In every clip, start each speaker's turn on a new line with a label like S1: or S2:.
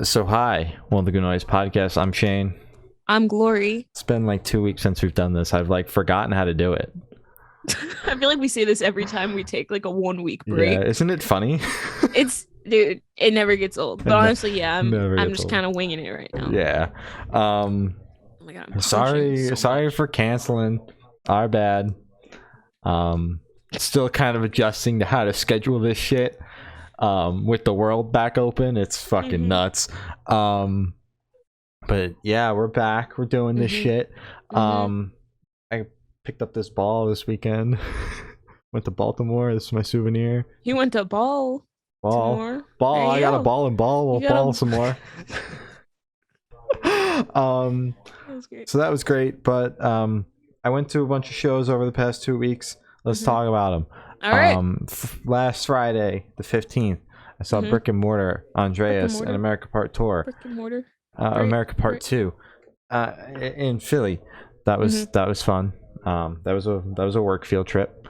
S1: So hi, well, the Good Noise Podcast. I'm Shane.
S2: I'm Glory.
S1: It's been like 2 weeks since we've done this. I've like forgotten how to do it.
S2: I feel like we say this every time we take like a 1 week
S1: Yeah,
S2: break.
S1: isn't it funny?
S2: Dude, it never gets old. But honestly, yeah,
S1: Never
S2: I'm
S1: gets
S2: just
S1: old.
S2: kind of winging it right now.
S1: Yeah.
S2: Oh my god, I'm
S1: Sorry,
S2: so
S1: sorry
S2: much.
S1: for canceling. Our bad. Still kind of adjusting to how to schedule this shit. With the world back open, it's fucking nuts. But yeah, we're back. We're doing this shit. I picked up this ball this weekend. Went to Baltimore. This is my souvenir.
S2: You went to ball.
S1: Ball.
S2: There
S1: I
S2: you
S1: got a
S2: go.
S1: ball and ball. We'll
S2: You got
S1: ball
S2: a-
S1: some more.
S2: That was great.
S1: So that was great. But I went to a bunch of shows over the past 2 weeks. Let's talk about them.
S2: All right.
S1: Last Friday, the 15th, I saw Brick and Mortar, Andreas,
S2: Mortar.
S1: and America Part Tour.
S2: Brick and mortar.
S1: America Part
S2: Right.
S1: 2 in Philly. That was fun. That was a work field trip.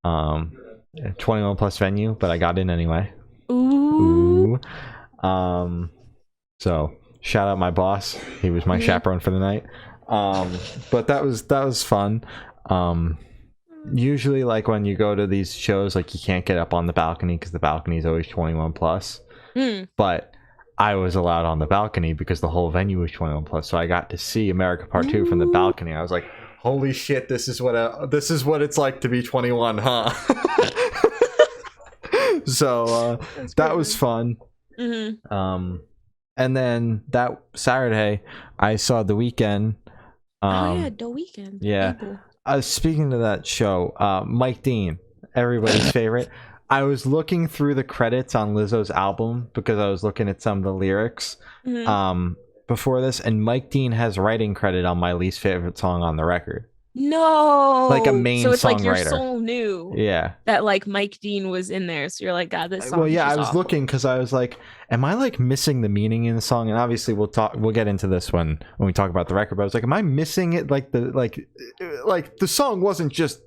S1: 21 plus venue, but I got in anyway.
S2: Ooh.
S1: So shout out my boss. He was my chaperone for the night. But that was fun. Usually, like when you go to these shows, like you can't get up on the balcony because the balcony is always 21 plus. But I was allowed on the balcony because the whole venue was 21 plus, so I got to see America Part 2 from the balcony. I was like, holy shit, this is what it's like to be 21, huh? So that was fun. And then that Saturday I saw The Weeknd.
S2: The weekend.
S1: Yeah. Speaking of that show, Mike Dean, everybody's favorite. I was looking through the credits on Lizzo's album because I was looking at some of the lyrics before this, and Mike Dean has writing credit on my least favorite song on the record.
S2: No,
S1: Like a main
S2: so it's like your
S1: songwriter.
S2: soul knew
S1: Yeah.
S2: that like Mike Dean was in there, so you're like, God, this song.
S1: Well, yeah,
S2: is
S1: I was
S2: awful.
S1: looking because I was like, am I like missing the meaning in the song? And obviously we'll get into this when we talk about the record, but I was like, am I missing it? Like the song wasn't just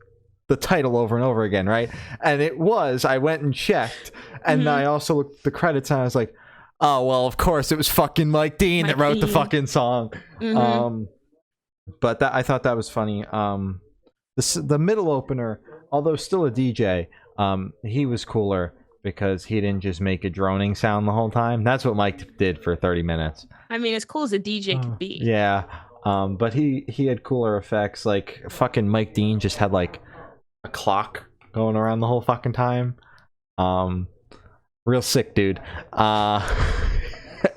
S1: the title over and over again, right? And it was. I went and checked, and I also looked at the credits, and I was like, oh well, of course it was fucking Mike Dean that wrote the fucking song. But I thought that was funny. The middle opener, although still a DJ, he was cooler because he didn't just make a droning sound the whole time. That's what Mike did for 30 minutes.
S2: I mean, as cool as a DJ could be.
S1: Yeah. But he had cooler effects. Like fucking Mike Dean just had like a clock going around the whole fucking time. Real sick, dude.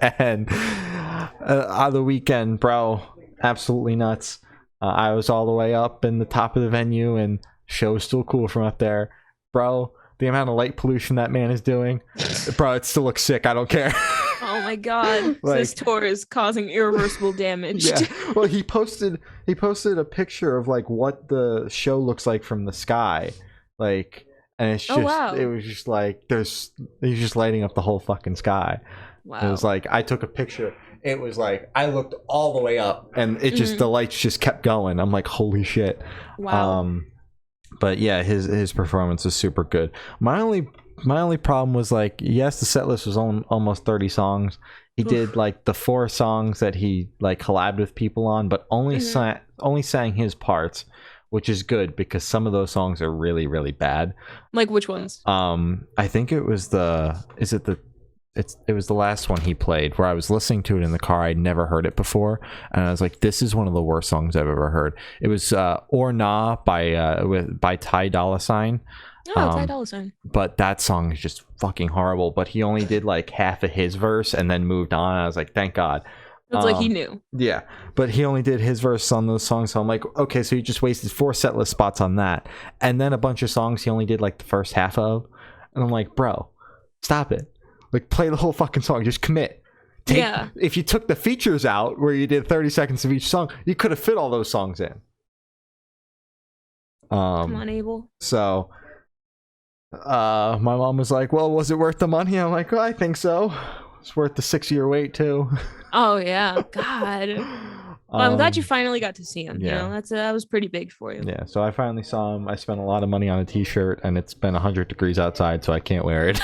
S1: And on the weekend, bro, absolutely nuts. I was all the way up in the top of the venue, and show was still cool from up there, bro. The amount of light pollution that man is doing, bro, it still looks sick. I don't care.
S2: Oh my god,
S1: Like-
S2: this tour is causing irreversible damage.
S1: Yeah. Well, he posted a picture of like what the show looks like from the sky, like, and it's just it was just like he's just lighting up the whole fucking sky.
S2: Wow.
S1: It was like I took a picture. It was like I looked all the way up, and it just the lights just kept going. I'm like, holy shit.
S2: Wow.
S1: But yeah, his performance was super good. My only problem was like, yes, the set list was almost 30 songs. He did like the 4 songs that he like collabed with people on, but only sang his parts, which is good because some of those songs are really, really bad.
S2: Like which ones?
S1: I think it was it was the last one he played where I was listening to it in the car. I'd never heard it before, and I was like, this is one of the worst songs I've ever heard. It was Or Nah by Ty Dolla $ign.
S2: Oh, Ty Dolla $ign.
S1: But that song is just fucking horrible. But he only did like half of his verse and then moved on. I was like, thank God.
S2: It's like he knew.
S1: Yeah, but he only did his verse on those songs, so I'm like, okay, so he just wasted 4 set list spots on that, and then a bunch of songs he only did like the first half of, and I'm like, bro, stop it. Like, play the whole fucking song. Just commit. If you took the features out where you did 30 seconds of each song, you could have fit all those songs in.
S2: Come on, Abel.
S1: So, my mom was like, well, was it worth the money? I'm like, well, I think so. It's worth the 6-year wait, too.
S2: Oh, yeah. God. Well, I'm glad you finally got to see him.
S1: Yeah.
S2: You know, that was pretty big for you.
S1: Yeah, so I finally saw him. I spent a lot of money on a t-shirt, and it's been 100 degrees outside, so I can't wear it.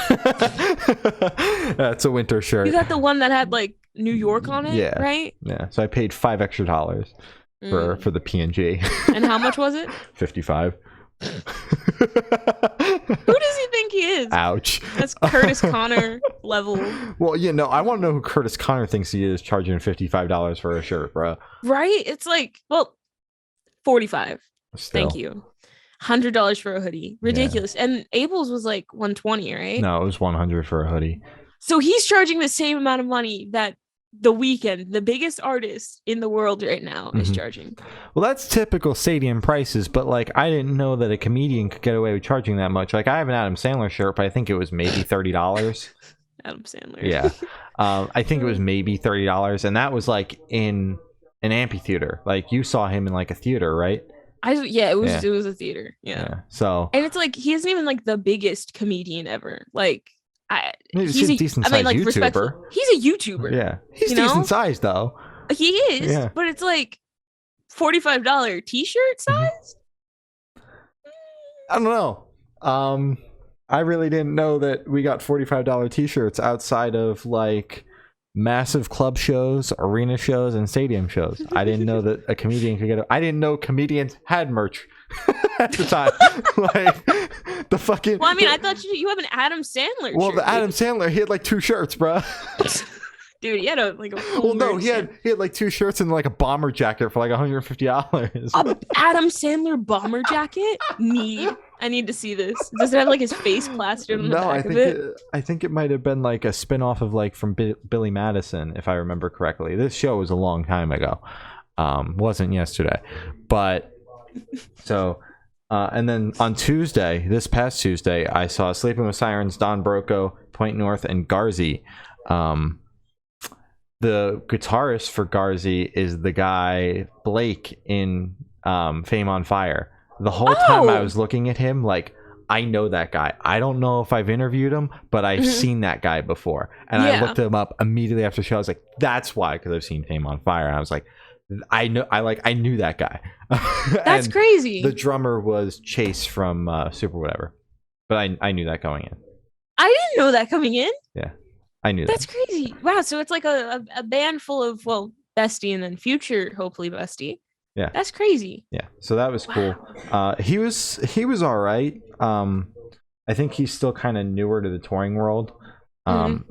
S1: That's a winter shirt.
S2: You got the one that had like New York on it,
S1: Yeah.
S2: right?
S1: Yeah. So I paid $5 extra for the PNG.
S2: And how much was it?
S1: 55.
S2: Who does he think he is?
S1: Ouch.
S2: That's Curtis Connor level.
S1: Well, I want to know who Curtis Connor thinks he is charging $55 for a shirt, bro.
S2: Right? It's like, well, 45.
S1: Still.
S2: Thank you. $100 for a hoodie. Ridiculous. Yeah. And Abel's was like 120, right?
S1: No, it was 100 for a hoodie.
S2: So he's charging the same amount of money that The Weeknd, the biggest artist in the world right now, is charging.
S1: Well, that's typical stadium prices, but like I didn't know that a comedian could get away with charging that much. Like I have an Adam Sandler shirt, but I think it was maybe $30.
S2: Adam Sandler.
S1: Yeah. I think it was maybe $30, and that was like in an amphitheater. Like you saw him in like a theater, right?
S2: It was a theater. Yeah.
S1: So,
S2: and it's like he isn't even like the biggest comedian ever. Like
S1: he's a decent sized YouTuber.
S2: He's a YouTuber.
S1: Yeah, he's decent sized though.
S2: He is, but it's like $45 t-shirt size.
S1: I don't know. I really didn't know that we got $45 t-shirts outside of like massive club shows, arena shows, and stadium shows. I didn't know that a comedian could get it. I didn't know comedians had merch at the time. Like the fucking.
S2: Well, I mean, I thought you have an Adam Sandler.
S1: Well,
S2: shirt,
S1: the Adam Sandler, he had like 2 shirts, bro.
S2: Dude, he had a full
S1: well, no, he had like 2 shirts and like a bomber jacket for like $150.
S2: A Adam Sandler bomber jacket? I need to see this. Does it have like his face plastered on the back of it?
S1: I think it might have been like a spin-off of like from Billy Madison, if I remember correctly. This show was a long time ago. Wasn't yesterday. But so and then on Tuesday, this past Tuesday, I saw Sleeping with Sirens, Don Broco, Point North, and Garzi. The guitarist for Garzi is the guy Blake in Fame on Fire. The whole time I was looking at him, like, I know that guy. I don't know if I've interviewed him, but I've seen that guy before. And I looked him up immediately after the show. I was like, that's why, because I've seen Fame on Fire. And I was like, I knew that guy.
S2: That's crazy.
S1: The drummer was Chase from Super Whatever. But I knew that going in.
S2: I didn't know that coming in.
S1: Yeah. I knew that.
S2: That's crazy. Wow. So it's like a band full of, well, Bestie and then future, hopefully, Bestie.
S1: Yeah.
S2: That's crazy.
S1: Yeah. So that was cool. He was all right. I think he's still kind of newer to the touring world.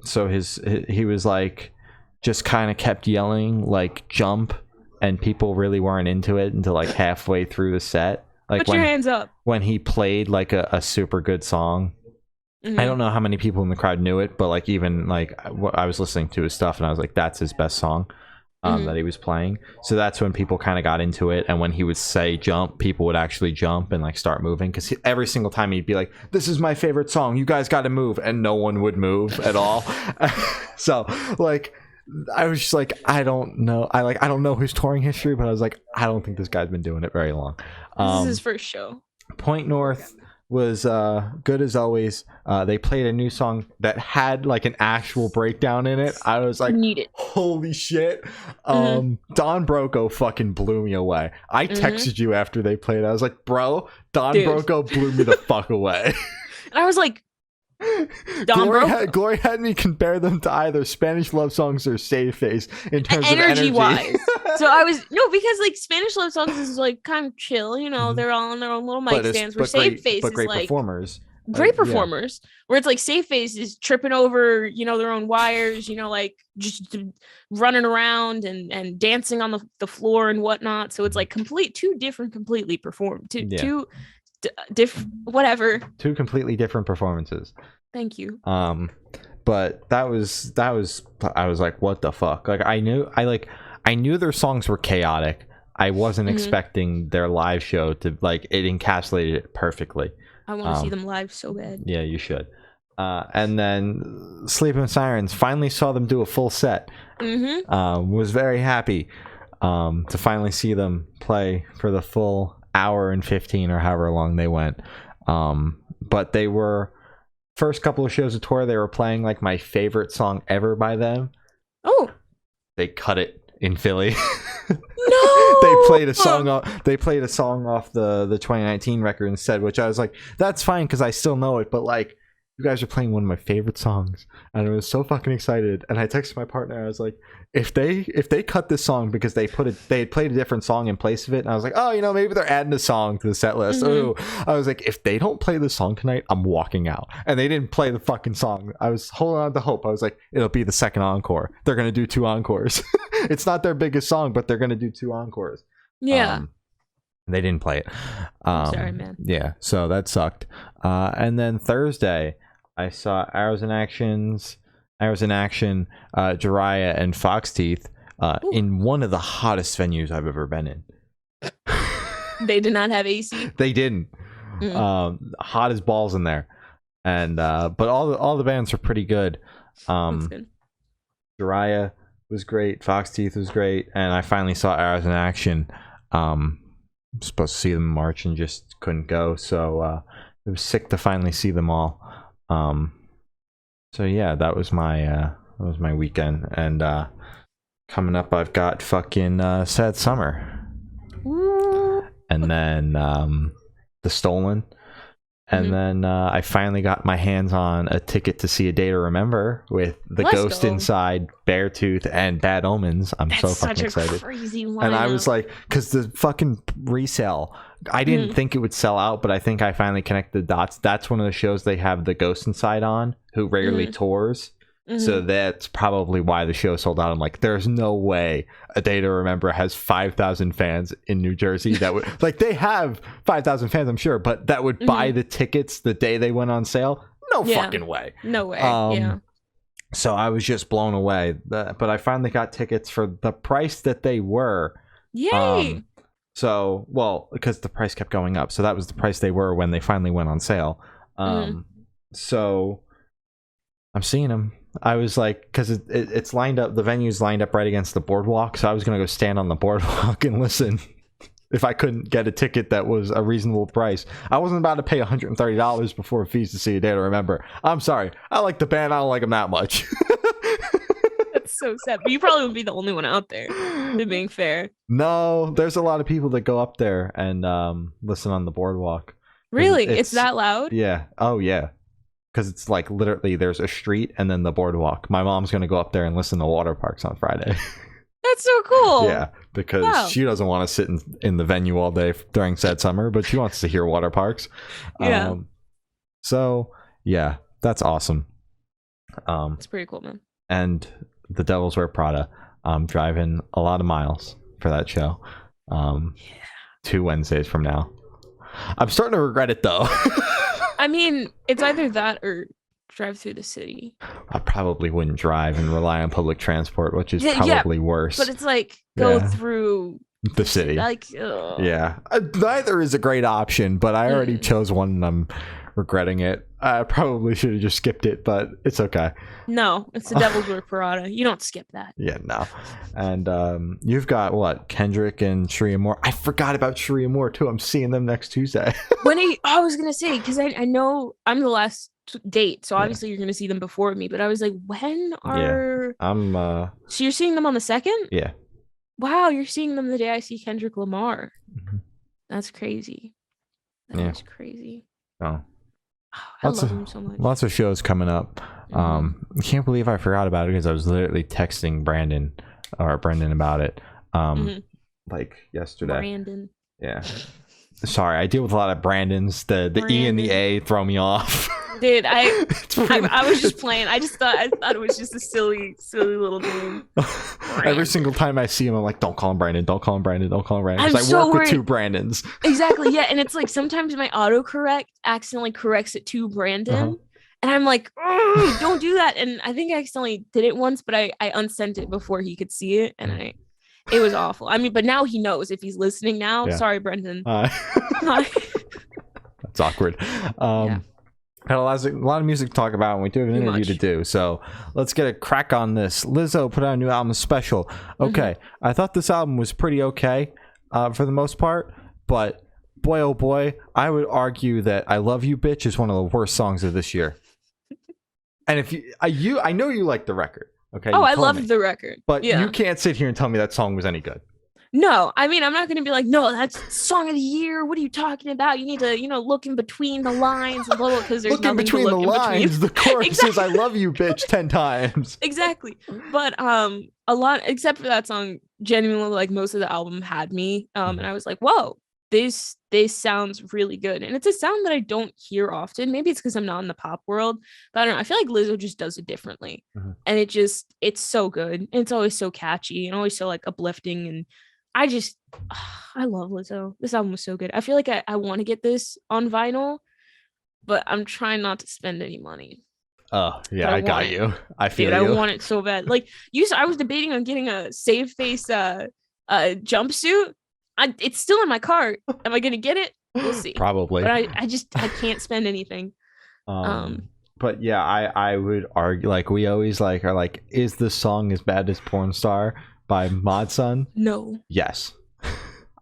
S1: So he was like just kind of kept yelling like jump, and people really weren't into it until like halfway through the set. Like
S2: put your hands up. When
S1: he played like a super good song. I don't know how many people in the crowd knew it, but like even like I was listening to his stuff and I was like, that's his best song that he was playing. So that's when people kind of got into it. And when he would say jump, people would actually jump and like start moving, because every single time he'd be like, this is my favorite song, you guys got to move, and no one would move at all. So like I was just like, I don't know his touring history, but I was like, I don't think this guy's been doing it very long.
S2: This is his first show.
S1: Point North was good as always. They played a new song that had like an actual breakdown in it. I was like, holy shit. Don Broco fucking blew me away. I texted you after they played. I was like, bro, Don Broco blew me the fuck away.
S2: And I was like,
S1: Glory had me compare them to either Spanish love songs or Save Face in terms of energy
S2: wise. So I was because like Spanish love songs is like kind of chill, they're all on their own little mic stands. Where Save Face is like
S1: performers.
S2: Great performers. Where it's like Save Face is tripping over, their own wires, like just running around and dancing on the floor and whatnot. So it's like two completely performed. Two
S1: completely different performances.
S2: Thank you.
S1: But that was I was like, what the fuck? Like I knew their songs were chaotic. I wasn't expecting their live show to like it encapsulated it perfectly.
S2: I want to see them live so bad.
S1: Yeah, you should. And then Sleeping with Sirens, finally saw them do a full set. Was very happy to finally see them play for the full hour and 15 or however long they went. But they were first couple of shows of tour, they were playing like my favorite song ever by them.
S2: Oh,
S1: they cut it in Philly.
S2: No,
S1: they played a song off the 2019 record instead, which I was like, that's fine because I still know it, but like you guys are playing one of my favorite songs, and I was so fucking excited. And I texted my partner. I was like, if they cut this song because they had played a different song in place of it, and I was like, oh, maybe they're adding a song to the set list. Ooh, I was like, if they don't play the song tonight, I'm walking out. And they didn't play the fucking song. I was holding on to hope. I was like, it'll be the second encore. They're gonna do 2 encores. It's not their biggest song, but they're gonna do 2 encores.
S2: Yeah.
S1: They didn't play it.
S2: Sorry, man.
S1: Yeah, so that sucked. And then Thursday, I saw Arrows in Action, Jiraiya, and Fox Teeth in one of the hottest venues I've ever been in.
S2: They did not have AC.
S1: They didn't. Hot as balls in there, and but all the bands were pretty good.
S2: That's good.
S1: Jiraiya was great. Fox Teeth was great, and I finally saw Arrows in Action. I'm supposed to see them in March and just couldn't go, so it was sick to finally see them all. So yeah, that was my weekend, and coming up I've got fucking Sad Summer, and then The Stolen, and then I finally got my hands on a ticket to see A Day to Remember with the Ghost Inside, Beartooth, and Bad Omens. That's so fucking excited.
S2: Crazy lineup.
S1: And I was like, because the fucking resale, I didn't think it would sell out, but I think I finally connected the dots. That's one of the shows they have the Ghost Inside on, who rarely tours. So that's probably why the show sold out. I'm like, there's no way A Day to Remember has 5,000 fans in New Jersey that would like, they have 5,000 fans, I'm sure, but that would buy the tickets the day they went on sale. No fucking way.
S2: No way.
S1: So I was just blown away. But I finally got tickets for the price that they were.
S2: Yay!
S1: So, well, because the price kept going up. So that was the price they were when they finally went on sale. So I'm seeing them. I was like, because it's lined up, the venue's lined up right against the boardwalk, so I was gonna go stand on the boardwalk and listen if I couldn't get a ticket that was a reasonable price. I wasn't about to pay $130 before fees to see A Day to Remember. I'm sorry, I like the band, I don't like them that much.
S2: That's so sad, but you probably would be the only one out there, to being fair.
S1: No, there's a lot of people that go up there and listen on the boardwalk.
S2: Really? It's that loud?
S1: Yeah. Oh yeah. Because it's like literally there's a street and then the boardwalk. My mom's going to go up there and listen to Water Parks on Friday.
S2: That's so cool.
S1: Yeah, because she doesn't want to sit in the venue all day during Sad Summer, but she wants to hear Water Parks.
S2: Yeah.
S1: So, yeah, that's awesome.
S2: It's pretty cool, man.
S1: And The Devils Wear Prada. I'm driving a lot of miles for that show. 2 Wednesdays from now. I'm starting to regret it, though.
S2: I mean, it's either that or drive through the city.
S1: I probably wouldn't drive and rely on public transport, which is probably worse.
S2: But it's like go through
S1: the city.
S2: Like,
S1: yeah, neither is a great option, but I already chose one and I'm regretting it. I probably should have just skipped it, but it's okay.
S2: No, it's The Devil's Wear Prada. You don't skip that.
S1: Yeah, no. And you've got what? Kendrick and Sharia Moore. I forgot about Sharia Moore too. I'm seeing them next Tuesday.
S2: I was gonna say, because I know I'm the last date, so obviously you're gonna see them before me. But I was like, when are?
S1: Yeah, I'm.
S2: So you're seeing them on the 2nd?
S1: Yeah.
S2: Wow, you're seeing them the day I see Kendrick Lamar. That's crazy. That's crazy.
S1: Oh.
S2: I love him so much.
S1: Lots of shows coming up. I can't believe I forgot about it because I was literally texting Brendan about it like yesterday.
S2: Brandon.
S1: Yeah. Sorry, I deal with a lot of Brandons. The E and the A throw me off.
S2: Dude, I was just playing. I thought it was just a silly little name.
S1: Every single time I see him, I'm like, don't call him Brandon, don't call him Brandon, don't call him Brandon. Because I work with 2 Brandons.
S2: Exactly, yeah. And it's like sometimes my autocorrect accidentally corrects it to Brandon. And I'm like, don't do that. And I think I accidentally did it once, but I unsent it before he could see it. And it was awful. I mean, but now he knows if he's listening now. Yeah. Sorry, Brendan.
S1: That's awkward. Had a lot of music to talk about, and we do have an interview to do. So let's get a crack on this. Lizzo put out a new album, Special. Okay, I thought this album was pretty okay for the most part, but boy, oh boy, I would argue that I Love You Bitch is one of the worst songs of this year. And if I know you like the record. Okay.
S2: Oh, I loved the record.
S1: But you can't sit here and tell me that song was any good.
S2: No, I mean, I'm not going to be like, no, that's song of the year. What are you talking about? You need to, look in between the lines and blah, blah, because there's
S1: Look in
S2: nothing
S1: between
S2: to
S1: the
S2: look in between.
S1: lines. The chorus
S2: Exactly.
S1: is "I love you, bitch" 10 times.
S2: Exactly. But a lot, except for that song, genuinely, like, most of the album had me. And I was like, whoa, this sounds really good. And it's a sound that I don't hear often. Maybe it's because I'm not in the pop world, but I don't know. I feel like Lizzo just does it differently. And it's so good. And it's always so catchy and always so like uplifting. And I just I love Lizzo. This album was so good. I feel like I want to get this on vinyl, but I'm trying not to spend any money.
S1: Oh yeah,
S2: I
S1: I got
S2: want it.
S1: you. I feel
S2: Dude,
S1: you.
S2: I want it so bad. Like I was debating on getting a save face jumpsuit. It's still in my cart. Am I gonna get it? We'll see.
S1: Probably.
S2: But I can't spend anything.
S1: But yeah, I would argue, like, we always like are like, is this song as bad as Porn Star by Mod Sun?
S2: No.
S1: Yes.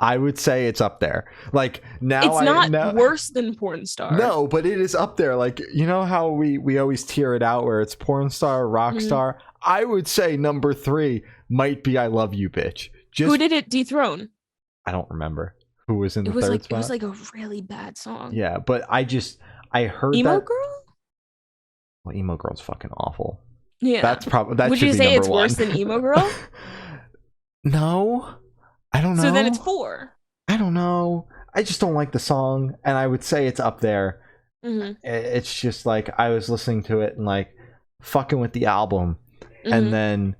S1: I would say it's up there. Like, now
S2: it's not worse than Porn Star.
S1: No, but it is up there. Like, you know how we always tier it out where it's Porn Star, Rock Star? I would say number 3 might be I Love You, Bitch.
S2: Who did it dethrone?
S1: I don't remember who was in the third spot.
S2: It was like a really bad song.
S1: Yeah, but I heard
S2: Emo
S1: that.
S2: Girl?
S1: Well, Emo Girl's fucking awful.
S2: Yeah.
S1: That's probably that.
S2: Would
S1: should
S2: you
S1: be
S2: say
S1: number
S2: it's
S1: 1.
S2: worse than Emo Girl?
S1: No, I don't know.
S2: So then it's 4.
S1: I don't know. I just don't like the song, and I would say it's up there. It's just like I was listening to it and like fucking with the album, and then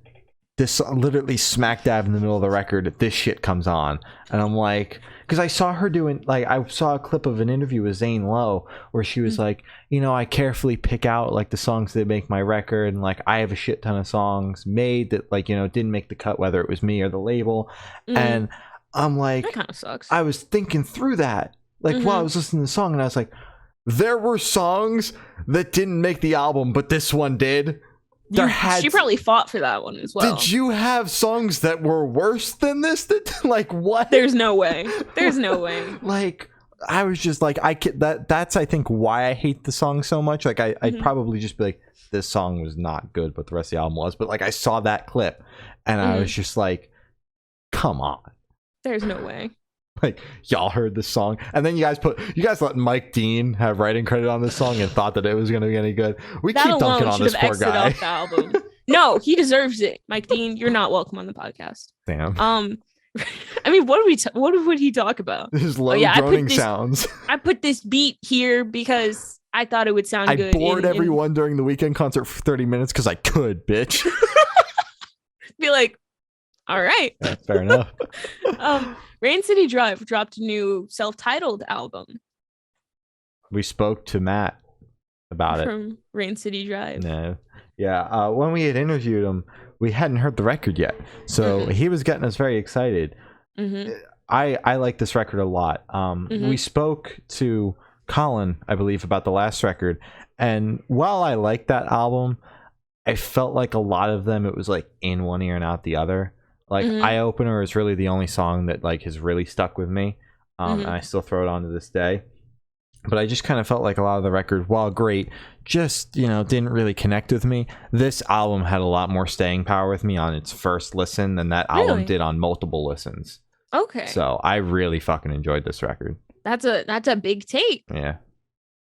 S1: this literally smack dab in the middle of the record, this shit comes on, and I'm like, because I saw her doing, like, I saw a clip of an interview with Zane Lowe where she was like, I carefully pick out like the songs that make my record, and like I have a shit ton of songs made that, like, didn't make the cut, whether it was me or the label, and I'm like,
S2: that kind of sucks.
S1: I was thinking through that, like, while I was listening to the song, and I was like, there were songs that didn't make the album, but this one did.
S2: She probably fought for that one as well.
S1: Did you have songs that were worse than this? That, like, what?
S2: There's no way. There's no way.
S1: Like, I was just like, that's I think why I hate the song so much. Like, I'd probably just be like, this song was not good, but the rest of the album was. But like, I saw that clip, and I was just like, come on.
S2: There's no way.
S1: Like, y'all heard this song, and then you guys let Mike Dean have writing credit on this song and thought that it was going to be any good. We
S2: that
S1: keep dunking on this poor guy.
S2: Off the album. No, he deserves it. Mike Dean, you're not welcome on the podcast.
S1: Damn.
S2: I mean, what would he talk about?
S1: His low droning sounds.
S2: I put this beat here because I thought it would sound good.
S1: I bored everyone during the Weekend concert for 30 minutes because I could, bitch.
S2: Be like, all right.
S1: Yeah, fair enough.
S2: Rain City Drive dropped a new self-titled album.
S1: We spoke to Matt about
S2: from Rain City Drive.
S1: No. Yeah. When we had interviewed him, we hadn't heard the record yet. So he was getting us very excited. I like this record a lot. We spoke to Colin, I believe, about the last record. And while I like that album, I felt like a lot of them, it was like in one ear and out the other. Like, Eye Opener is really the only song that like has really stuck with me, and I still throw it on to this day. But I just kind of felt like a lot of the record, while great, just didn't really connect with me. This album had a lot more staying power with me on its first listen than that album did on multiple listens.
S2: Okay.
S1: So I really fucking enjoyed this record.
S2: That's a big take.
S1: Yeah.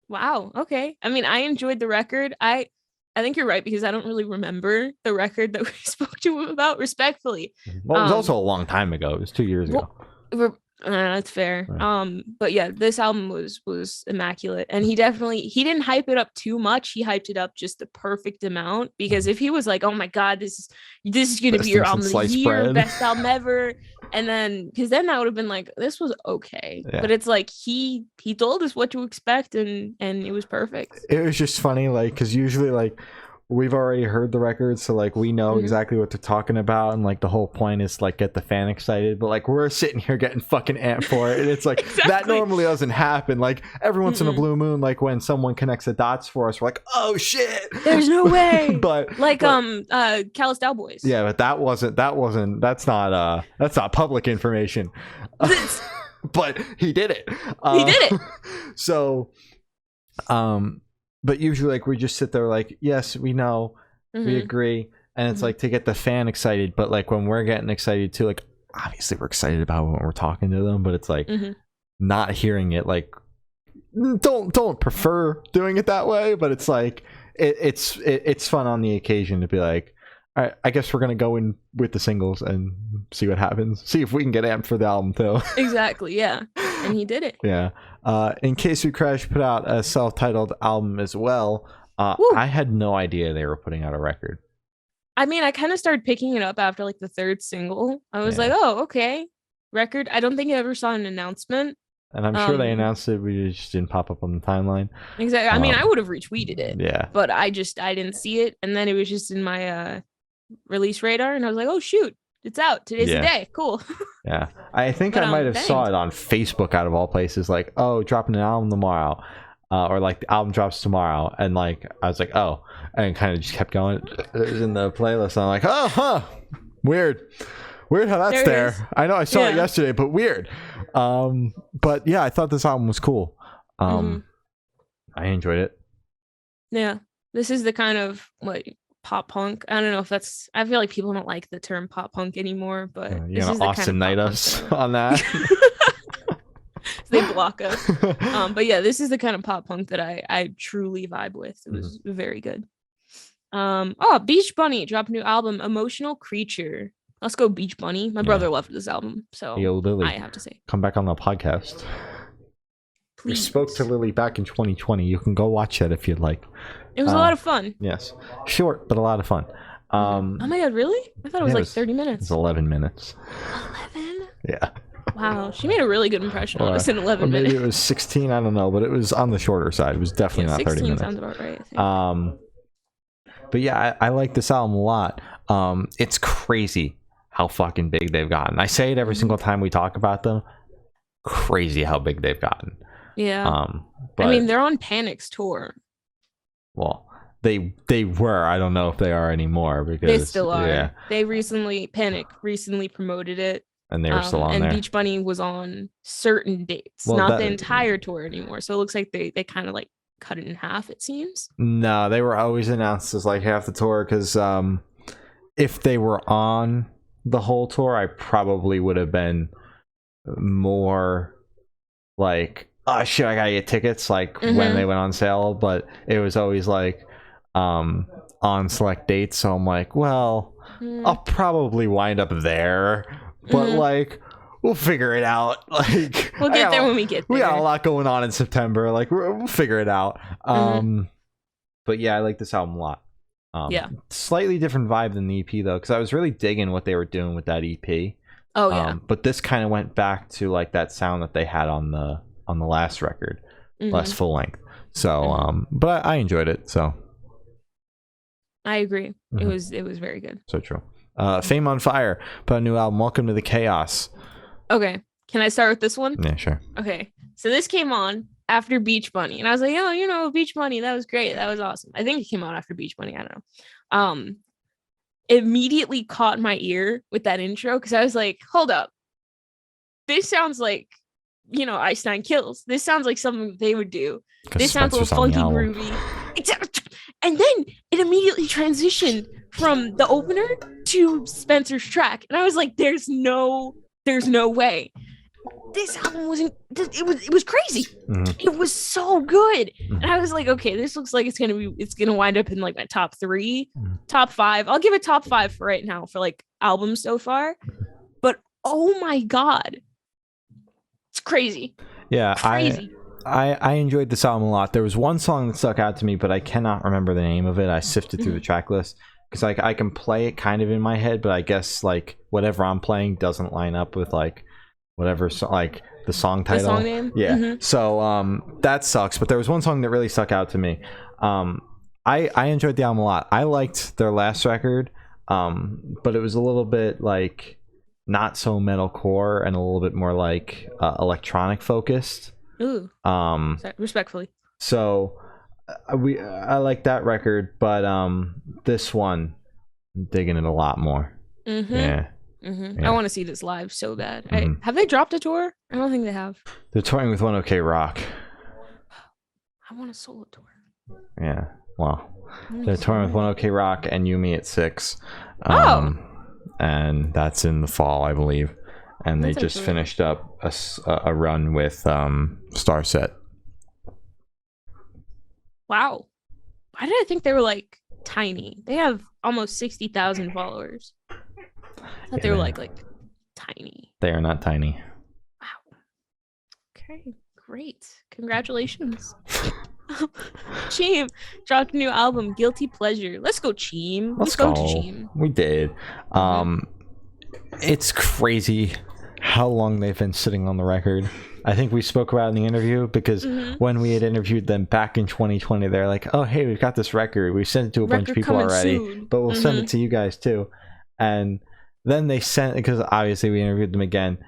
S2: Wow. Okay. I mean, I enjoyed the record. I think you're right, because I don't really remember the record that we spoke to him about, respectfully.
S1: Well, it was also a long time ago. It was 2 years ago.
S2: That's fair.
S1: Right.
S2: But yeah, this album was immaculate, and he didn't hype it up too much. He hyped it up just the perfect amount, because if he was like, "Oh my god, this is gonna be your album of the year, best album ever," and then because then that would have been like, this was okay. Yeah. But it's like he told us what to expect, and it was perfect.
S1: It was just funny, like, because usually, like, we've already heard the record, so like we know exactly what they're talking about, and like the whole point is like get the fan excited, but like we're sitting here getting fucking amped for it, and it's like that normally doesn't happen. Like every once in a blue moon, like when someone connects the dots for us, we're like, oh shit,
S2: there's no way.
S1: but
S2: Callous Cowboys.
S1: Yeah, but that's not public information. But he did it.
S2: He did it.
S1: So but usually, like, we just sit there like, yes, we know, we agree, and it's like to get the fan excited. But like when we're getting excited too, like obviously we're excited about when we're talking to them, but it's like not hearing it. Like, don't prefer doing it that way, but it's like it's fun on the occasion to be like, all right, I guess we're gonna go in with the singles and see what happens. See if we can get amped for the album too.
S2: Exactly, yeah. And he did it.
S1: Yeah. In Case We Crash put out a self-titled album as well. I had no idea they were putting out a record.
S2: I mean, I kind of started picking it up after like the third single. I was like, oh, okay, record. I don't think I ever saw an announcement.
S1: And I'm sure they announced it, but it just didn't pop up on the timeline.
S2: Exactly. I mean, I would have retweeted it.
S1: Yeah.
S2: But I didn't see it, and then it was just in my release radar, and I was like, oh shoot, it's out. Today's the day. Cool.
S1: Yeah. I think I might have saw it on Facebook out of all places, like, oh, dropping an album tomorrow. Or like the album drops tomorrow, and like I was like, oh, and kind of just kept going. It was in the playlist, and I'm like, oh, huh, weird how that's there. I know I saw it yesterday, but weird. But yeah, I thought this album was cool. I enjoyed it.
S2: Yeah, this is the kind of like pop punk. I don't know if that's. I feel like people don't like the term pop punk anymore, but
S1: you know, Austin Knight us on that.
S2: They block us. But yeah, this is the kind of pop punk that I truly vibe with. It was very good. Beach Bunny dropped a new album, Emotional Creature. Let's go Beach Bunny. My brother loved this album, so
S1: Lily,
S2: I have to say,
S1: come back on the podcast.
S2: Please.
S1: We spoke to Lily back in 2020. You can go watch that if you'd like.
S2: It was a lot of fun.
S1: Yes, short but a lot of fun.
S2: Oh my god, really? I thought it was like 30 minutes.
S1: It's 11 minutes.
S2: 11?
S1: Yeah.
S2: Wow, she made a really good impression on us in 11 minutes.
S1: Maybe it was 16, I don't know, but it was on the shorter side. It was definitely not 30 minutes.
S2: 16 sounds about right, I think.
S1: But yeah, I like this album a lot. It's crazy how fucking big they've gotten. I say it every single time we talk about them. Crazy how big they've gotten.
S2: Yeah. But, I mean, they're on Panic's tour.
S1: Well, they were. I don't know if they are anymore because
S2: they still are. Yeah. Panic recently promoted it.
S1: And they were still on there.
S2: And Beach Bunny was on certain dates, not the entire tour anymore. So it looks like they kind of like cut it in half, it seems.
S1: No, they were always announced as like half the tour because if they were on the whole tour, I probably would have been more like, oh shit, I gotta get tickets like when they went on sale. But it was always like on select dates. So I'm like, well, I'll probably wind up there. But like, we'll figure it out. Like,
S2: we'll get there when we get there.
S1: We got a lot going on in September. Like, we'll figure it out. But yeah, I like this album a lot. Slightly different vibe than the EP though, because I was really digging what they were doing with that EP.
S2: Oh yeah.
S1: But this kind of went back to like that sound that they had on the last record, last full length. So, but I enjoyed it. So.
S2: I agree. It was very good.
S1: So true. Fame on Fire put out a new album, Welcome to the Chaos.
S2: Okay, can I start with this one?
S1: Yeah, sure.
S2: Okay, so this came on after Beach Bunny, and I was like, oh, you know, Beach Bunny, that was great, that was awesome. I think it came out after Beach Bunny, I don't know. Immediately caught my ear with that intro because I was like, hold up, this sounds like, you know, Ice Nine Kills. This sounds like something they would do. This sounds a little funky, groovy. And then it immediately transitioned from the opener to Spencer's track, and I was like, "There's no way." This album it was crazy. It was so good, and I was like, "Okay, this looks like it's gonna wind up in like my top 3, top 5. I'll give it top 5 for right now for like albums so far." But oh my god, it's crazy.
S1: Yeah,
S2: crazy.
S1: I enjoyed this album a lot. There was one song that stuck out to me, but I cannot remember the name of it. I sifted through the track list because like I can play it kind of in my head, but I guess like whatever I'm playing doesn't line up with like whatever like the song title.
S2: The song name?
S1: Yeah. So that sucks. But there was one song that really stuck out to me. I enjoyed the album a lot. I liked their last record, but it was a little bit like not so metalcore and a little bit more like electronic focused.
S2: Ooh. Respectfully.
S1: So I like that record, but this one, I'm digging it a lot more. Yeah.
S2: I want to see this live so bad. Have they dropped a tour? I don't think they have.
S1: They're touring with One OK Rock.
S2: I want a solo tour.
S1: Yeah. Well, they're touring with One OK Rock and You Me at 6. and that's in the fall, I believe. And they just finished up a run with Starset.
S2: Wow. Why did I think they were like tiny? They have almost 60,000 followers. I thought they were like tiny.
S1: They are not tiny.
S2: Wow. Okay, great. Congratulations. Cheem dropped a new album, Guilty Pleasure. Let's go, Cheem.
S1: Let's go.
S2: To Cheem.
S1: We did. It's crazy how long they've been sitting on the record. I think we spoke about it in the interview because when we had interviewed them back in 2020, they're like, oh, hey, we've got this record. We've sent it to a bunch of people already, but we'll send it to you guys too. And then they sent, because obviously we interviewed them again,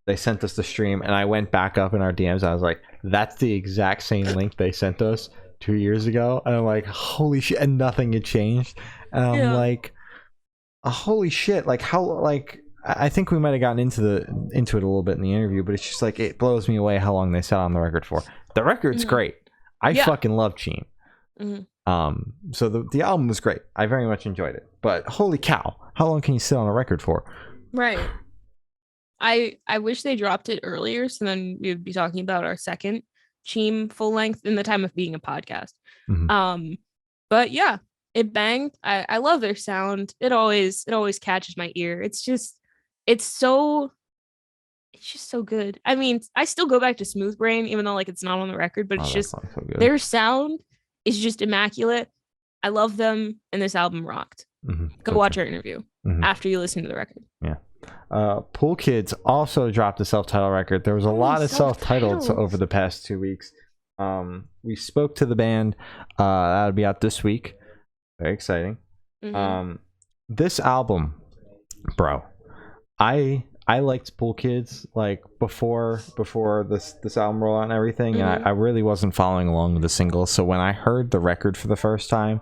S1: they sent us the stream, and I went back up in our DMs. I was like, that's the exact same link they sent us 2 years ago. And I'm like, holy shit. And nothing had changed. And I'm like, holy shit. Like, how, like, I think we might have gotten into it a little bit in the interview, but it's just like, it blows me away how long they sat on the record for. The record's great. I fucking love Cheem. So the album was great. I very much enjoyed it. But holy cow, how long can you sit on a record for?
S2: Right. I wish they dropped it earlier, so then we would be talking about our second Cheem full length in the time of being a podcast. But yeah, it banged. I love their sound. It always catches my ear. It's just so good. I mean, I still go back to Smooth Brain, even though like it's not on the record, but it's just so their sound is just immaculate. I love them, and this album rocked. Go watch our interview after you listen to the record.
S1: Yeah. Pool Kids also dropped a self-titled record. There was a lot of self-titles over the past 2 weeks. We spoke to the band. That'll be out this week. Very exciting. This album, bro, I liked Pool Kids like before this album rolled out and everything, and I really wasn't following along with the singles. So when I heard the record for the first time,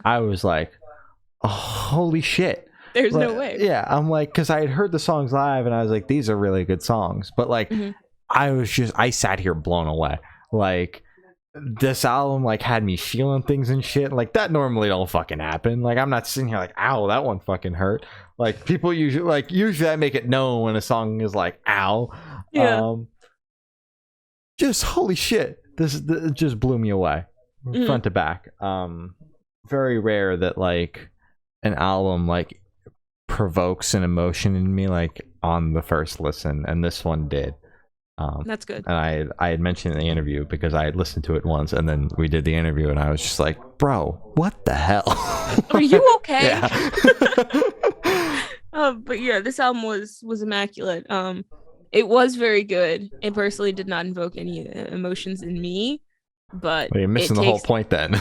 S1: I was like, oh, holy shit.
S2: There's no way.
S1: Yeah, I'm like, because I had heard the songs live and I was like, these are really good songs. But like, I sat here blown away. Like, this album like had me feeling things and shit. Like, that normally don't fucking happen. Like, I'm not sitting here like, ow, that one fucking hurt. Like, people usually I make it known when a song is like, ow.
S2: Yeah.
S1: Just holy shit. This just blew me away. Front to back. Very rare that like an album like provokes an emotion in me like on the first listen, and this one did.
S2: That's good.
S1: And I had mentioned in the interview because I had listened to it once, and then we did the interview, and I was just like, bro, what the hell?
S2: Are you okay?
S1: Yeah.
S2: But yeah, this album was immaculate. It was very good. It personally did not invoke any emotions in me, but
S1: well, you're missing the whole point then.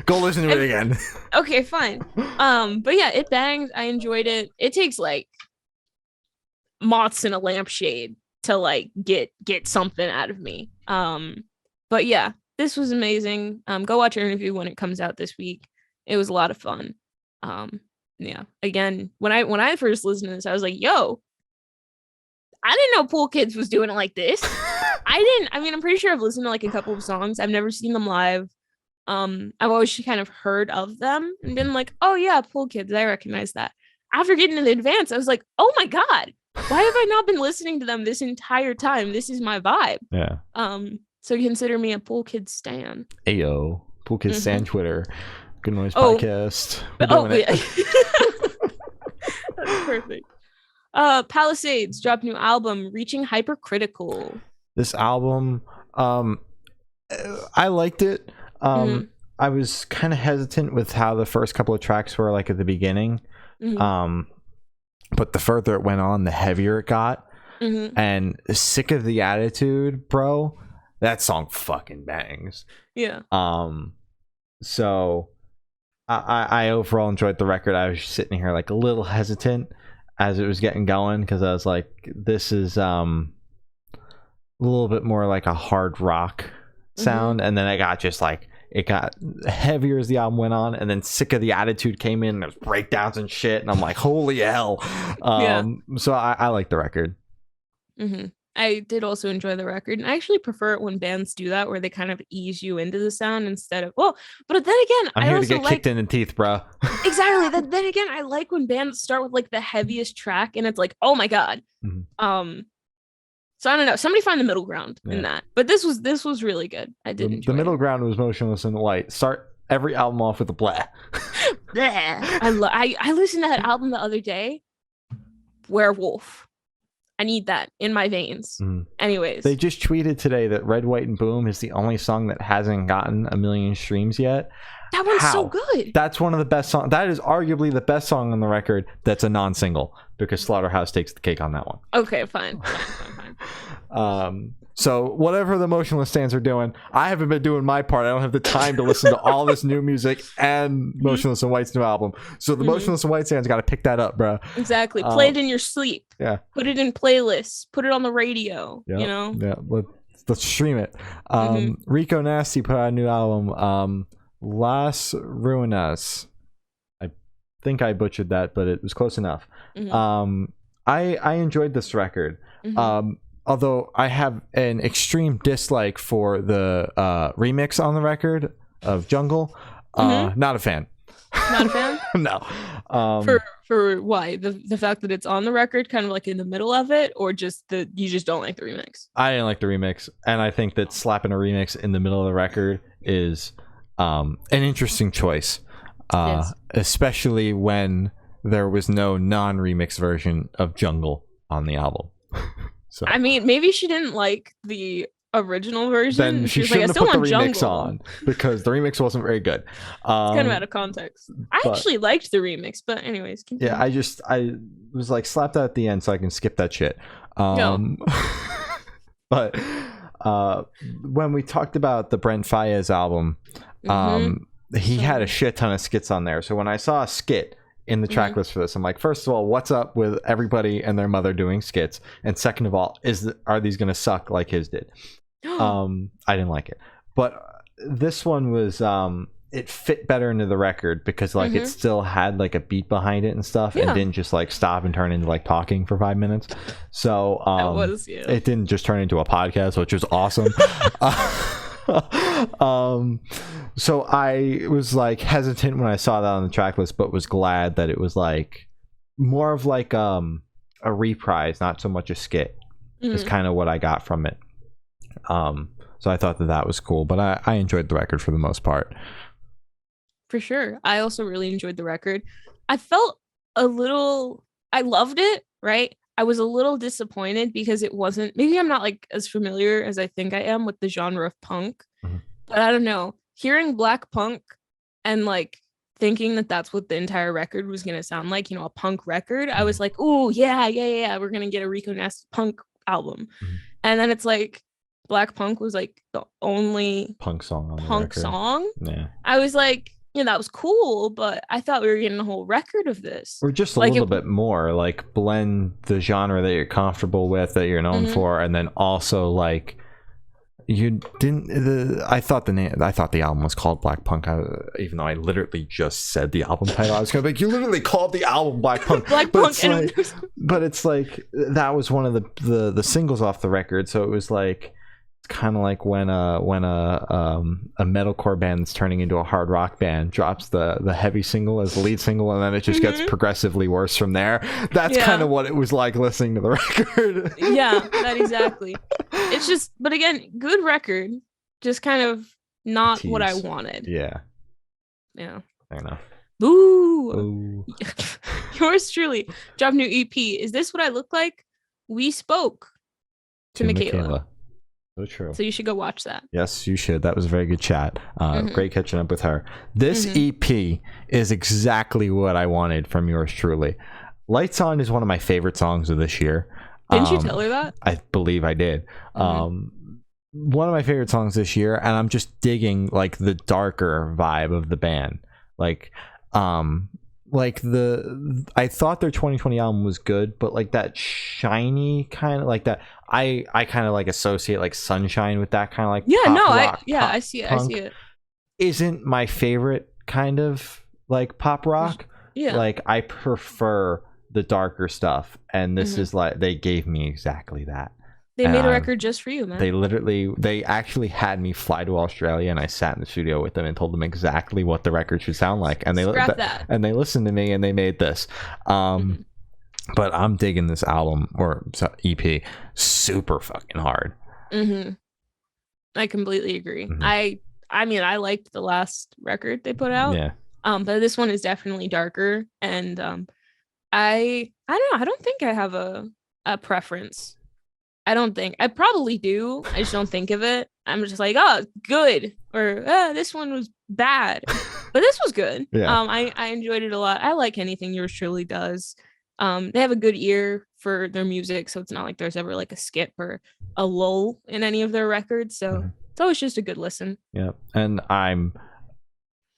S1: Go listen to it again.
S2: Okay, fine. But yeah, it bangs. I enjoyed it. It takes like moths in a lampshade to like get something out of me. But yeah, this was amazing. Go watch our interview when it comes out this week. It was a lot of fun. Yeah. Again, when I first listened to this, I was like, yo, I didn't know Pool Kids was doing it like this. I mean, I'm pretty sure I've listened to like a couple of songs. I've never seen them live. I've always kind of heard of them and been like, oh yeah, Pool Kids, I recognize that. After getting to the advance, I was like, oh my god, why have I not been listening to them this entire time? This is my vibe.
S1: Yeah.
S2: So consider me a Pool Kids stan.
S1: Ayo, Pool Kids stan Twitter. Good Noise Podcast.
S2: Yeah. That's perfect. Palisades dropped a new album, Reaching Hypercritical.
S1: This album, I liked it. I was kind of hesitant with how the first couple of tracks were like at the beginning. But the further it went on, the heavier it got. And Sick of the Attitude, bro, that song fucking bangs.
S2: Yeah.
S1: So I overall enjoyed the record. I was sitting here like a little hesitant as it was getting going because I was like, this is a little bit more like a hard rock sound. And then I got just like, it got heavier as the album went on, and then Sick of the Attitude came in, and there's breakdowns and shit, and I'm like, holy hell. So I like the record.
S2: I did also enjoy the record, and I actually prefer it when bands do that, where they kind of ease you into the sound instead of But then again,
S1: I'm
S2: I
S1: here to
S2: also
S1: get
S2: like
S1: kicked in the teeth, bro.
S2: exactly that. Then again, I like when bands start with like the heaviest track, and it's like, oh my god.
S1: Mhm.
S2: So I don't know. Somebody find the middle ground in that. But this was really good. I did enjoy
S1: the middle
S2: it.
S1: ground was Motionless in White. Start every album off with a blah.
S2: I listened to that album the other day. Werewolf. I need that in my veins. Anyways,
S1: they just tweeted today that Red, White, and Boom is the only song that hasn't gotten 1 million streams yet.
S2: That one's so good.
S1: That's one of the best songs. That is arguably the best song on the record that's a non-single, because Slaughterhouse takes the cake on that one.
S2: Okay, fine.
S1: So whatever the Motionless stands are doing, I haven't been doing my part. I don't have the time to listen to all this new music and Motionless and White's new album. So the Motionless and White stands got to pick that up, bro.
S2: Exactly. Play it in your sleep.
S1: Yeah.
S2: Put it in playlists. Put it on the radio.
S1: Yep.
S2: You know.
S1: Yeah. Let's stream it. Rico Nasty put out a new album. Las Ruinas. I think I butchered that, but it was close enough. I enjoyed this record. Although I have an extreme dislike for the remix on the record of Jungle. Not a fan.
S2: Not a fan?
S1: No.
S2: For why? The fact that it's on the record, kind of like in the middle of it, or just that you just don't like the remix?
S1: I didn't like the remix, and I think that slapping a remix in the middle of the record is an interesting choice, especially when there was no non-remix version of Jungle on the album. So,
S2: I mean, maybe she didn't like the original version.
S1: Then she
S2: shouldn't
S1: have put the remix
S2: Jungle
S1: on, because the remix wasn't very good.
S2: It's kind of out of context. I actually liked the remix, but anyways. Continue.
S1: Yeah, I was like slapped out at the end so I can skip that shit. But when we talked about the Brent Faiyaz album, he had a shit ton of skits on there. So when I saw a skit in the track list for this, I'm like, first of all, what's up with everybody and their mother doing skits? And second of all, are these gonna suck like his did? I didn't like it, but this one was it fit better into the record, because like it still had like a beat behind it and stuff, and didn't just like stop and turn into like talking for 5 minutes. So it didn't just turn into a podcast, which was awesome. So I was like hesitant when I saw that on the track list, but was glad that it was like more of like a reprise, not so much a skit. Is kind of what I got from it. So I thought that was cool, but I enjoyed the record for the most part.
S2: For sure. I also really enjoyed the record. I felt I loved it, right? I was a little disappointed because it wasn't, maybe I'm not like as familiar as I think I am with the genre of punk, but I don't know. Hearing black punk and like thinking that that's what the entire record was going to sound like, a punk record, I was like, oh yeah, we're going to get a Rico Nasty punk album. And then it's like black punk was like the only
S1: punk song on
S2: punk song.
S1: Yeah.
S2: I was like, that was cool, but I thought we were getting a whole record of this.
S1: Or just a little bit more, like blend the genre that you're comfortable with, that you're known for, and then also like you didn't. I thought the album was called Black Punk, even though I literally just said the album title. I was gonna be like, you literally called the album Black Punk.
S2: Black
S1: but
S2: Punk,
S1: it's like that was one of the singles off the record, so it was like. It's kind of like when a metalcore band that's turning into a hard rock band drops the heavy single as the lead single, and then it just gets progressively worse from there. That's kind of what it was like listening to the record.
S2: Yeah, that exactly. It's just, but again, good record, just kind of not what I wanted.
S1: Yeah.
S2: Fair
S1: enough.
S2: Boo. Yours truly dropped new EP. Is this what I look like? We spoke to Michaela.
S1: So true.
S2: So you should go watch that.
S1: Yes, you should. That was a very good chat. Great catching up with her. This EP is exactly what I wanted from yours truly. Lights On is one of my favorite songs of this year.
S2: Didn't you tell her that?
S1: I believe I did. One of my favorite songs this year, and I'm just digging like the darker vibe of the band. I thought their 2020 album was good, but like that shiny kind of like that, I kind of like associate like Sunshine with that kind of like
S2: I see it.
S1: Isn't my favorite kind of like pop rock.
S2: Yeah,
S1: like I prefer the darker stuff, and this is like they gave me exactly that.
S2: They made a record just for you, man.
S1: They actually had me fly to Australia, and I sat in the studio with them and told them exactly what the record should sound like, and they listened to me and they made this. But I'm digging this album or EP super fucking hard.
S2: I completely agree. I mean, I liked the last record they put out.
S1: Yeah.
S2: But this one is definitely darker, and I don't know. I don't think I have a preference. I don't think I probably do. I just don't think of it. I'm just like, oh, good, or this one was bad, but this was good.
S1: Yeah.
S2: I enjoyed it a lot. I like anything Yours Truly does. They have a good ear for their music, so it's not like there's ever like a skip or a lull in any of their records. So it's always just a good listen.
S1: Yeah, and I'm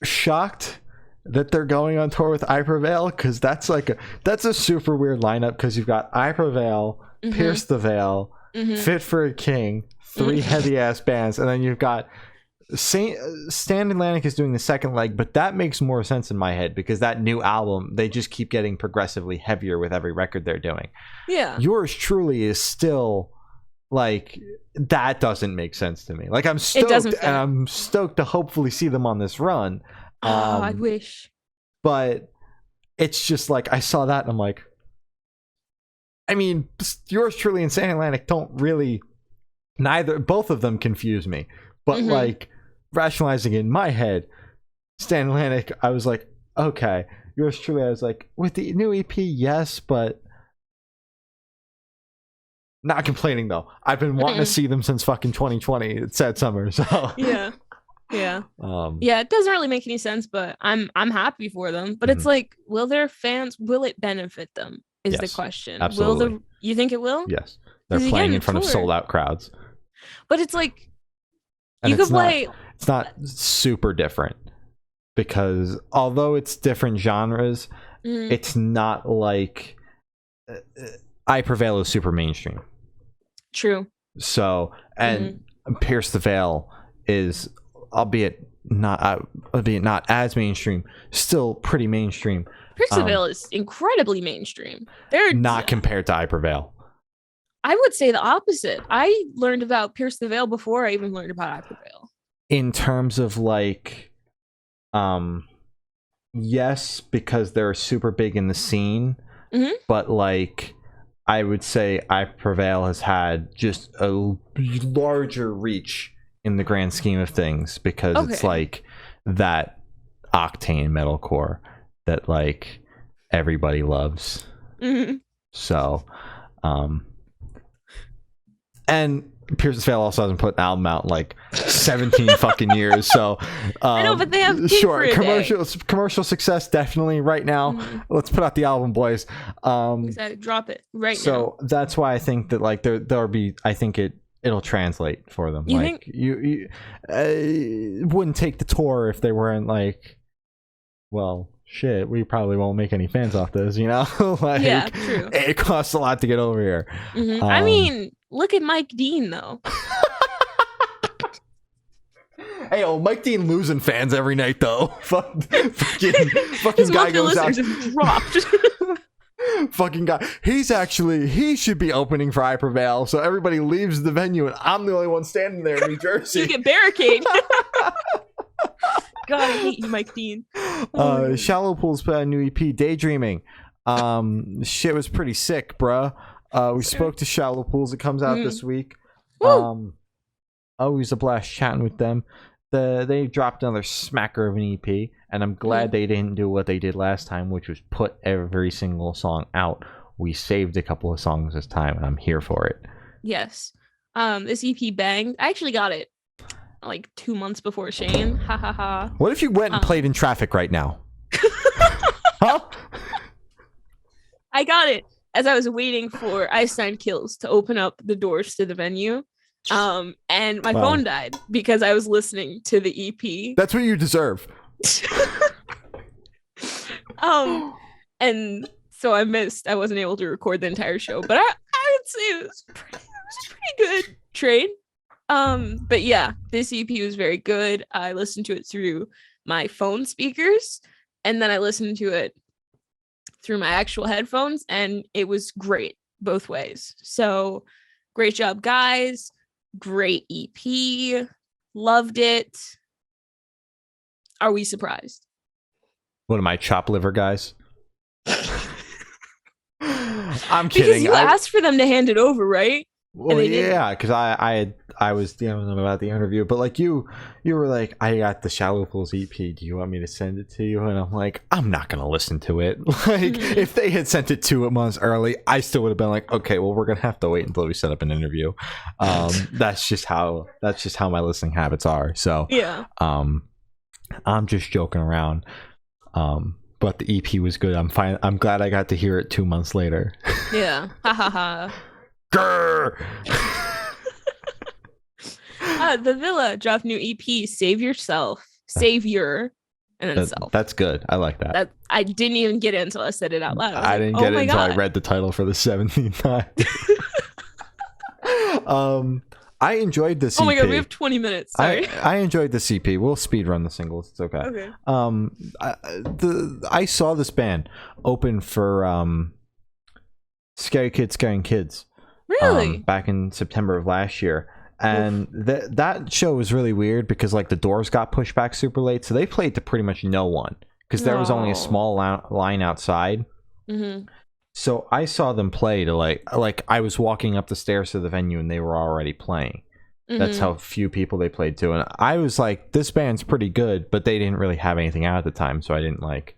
S1: shocked that they're going on tour with I Prevail, because that's a super weird lineup, because you've got I Prevail, Pierce the Veil, Fit for a King, three heavy ass bands, and then you've got Stand Atlantic is doing the second leg, but that makes more sense in my head because that new album, they just keep getting progressively heavier with every record they're doing.
S2: Yeah.
S1: Yours Truly is still like, that doesn't make sense to me. Like, I'm stoked, and I'm stoked to hopefully see them on this run.
S2: I wish.
S1: But it's just like, I saw that and I'm like, I mean, Yours Truly and Stand Atlantic don't really, both of them confuse me. But like, rationalizing in my head, Stand Atlantic, I was like, okay. Yours Truly, I was like, with the new EP, yes, but not complaining though. I've been wanting to see them since fucking 2020. It's Sad Summer, so
S2: yeah. Yeah, it doesn't really make any sense, but I'm happy for them. But it's like, will their fans? Will it benefit them? Is the question.
S1: Absolutely.
S2: You think it will?
S1: Yes, they're playing in front of sold out crowds.
S2: But it's like, you could play.
S1: It's not super different, because although it's different genres, it's not like I Prevail is super mainstream.
S2: True.
S1: So, and Pierce the Veil is, albeit not as mainstream, still pretty mainstream.
S2: Pierce the Veil is incredibly mainstream. They're
S1: not compared to I Prevail.
S2: I would say the opposite. I learned about Pierce the Veil before I even learned about I Prevail.
S1: In terms of like, yes, because they're super big in the scene, but like, I would say I Prevail has had just a larger reach in the grand scheme of things, because it's like that octane metalcore that like everybody loves. So, and Pierce the Veil also hasn't put an album out in like 17 fucking years. So
S2: I know, but they have
S1: commercial success definitely right now. Let's put out the album, boys.
S2: Exactly. Drop it right now.
S1: So that's why I think that like there'll be, I think it'll translate for them.
S2: You
S1: like
S2: think?
S1: you wouldn't take the tour if they weren't like, well, shit, we probably won't make any fans off this, you know? Like,
S2: yeah, true.
S1: It costs a lot to get over here.
S2: I mean, look at Mike Dean though.
S1: Hey, Mike Dean losing fans every night though. fucking guy goes out.
S2: Dropped.
S1: Fucking guy. He should be opening for I Prevail, so everybody leaves the venue and I'm the only one standing there in New Jersey.
S2: You get barricade. God, I hate you, Mike Dean.
S1: Shallow Pools put out a new EP, Daydreaming. Shit was pretty sick, bruh. We spoke to Shallow Pools. It comes out this week. Always a blast chatting with them. They dropped another smacker of an EP, and I'm glad they didn't do what they did last time, which was put every single song out. We saved a couple of songs this time, and I'm here for it.
S2: Yes. This EP banged. I actually got it like 2 months before Shane. Ha ha ha.
S1: What if you went and played in traffic right now? Huh?
S2: I got it as I was waiting for Einstein Kills to open up the doors to the venue. And my phone died because I was listening to the EP.
S1: That's what you deserve.
S2: And so I wasn't able to record the entire show, but I would say it was a pretty good trade. But yeah, this EP was very good. I listened to it through my phone speakers, and then I listened to it through my actual headphones, and it was great both ways. So Great job, guys. Great EP. Loved it. Are we surprised?
S1: What am I, chop liver guys? I'm
S2: Because
S1: kidding.
S2: you asked for them to hand it over, right?
S1: Well, yeah, because I was telling them about the interview, but like you were like, I got the Shallow Pools EP. Do you want me to send it to you? And I'm like, I'm not gonna listen to it. Like, if they had sent it 2 months early, I still would have been like, okay, well, we're gonna have to wait until we set up an interview. That's just how my listening habits are. So
S2: yeah,
S1: I'm just joking around. But the EP was good. I'm fine. I'm glad I got to hear it 2 months later.
S2: Yeah. Ha ha ha.
S1: Grr!
S2: The Villa dropped new EP, Save Yourself. Savior and then self.
S1: That's good. I like that.
S2: I didn't even get it until I said it out loud.
S1: I didn't get it until I read the title for the 17th time. I enjoed this EP.
S2: Oh my god, we have 20 minutes. Sorry.
S1: I enjoyed the EP. We'll speed run the singles. It's okay.
S2: Okay.
S1: I saw this band open for Scary Kids Scaring Kids.
S2: Really?
S1: Back in September of last year. And that show was really weird because like the doors got pushed back super late, so they played to pretty much no one because there was only a small line outside.
S2: Mm-hmm.
S1: So I saw them play to like I was walking up the stairs to the venue and they were already playing. Mm-hmm. That's how few people they played to, and I was like, this band's pretty good, but they didn't really have anything out at the time, so I didn't like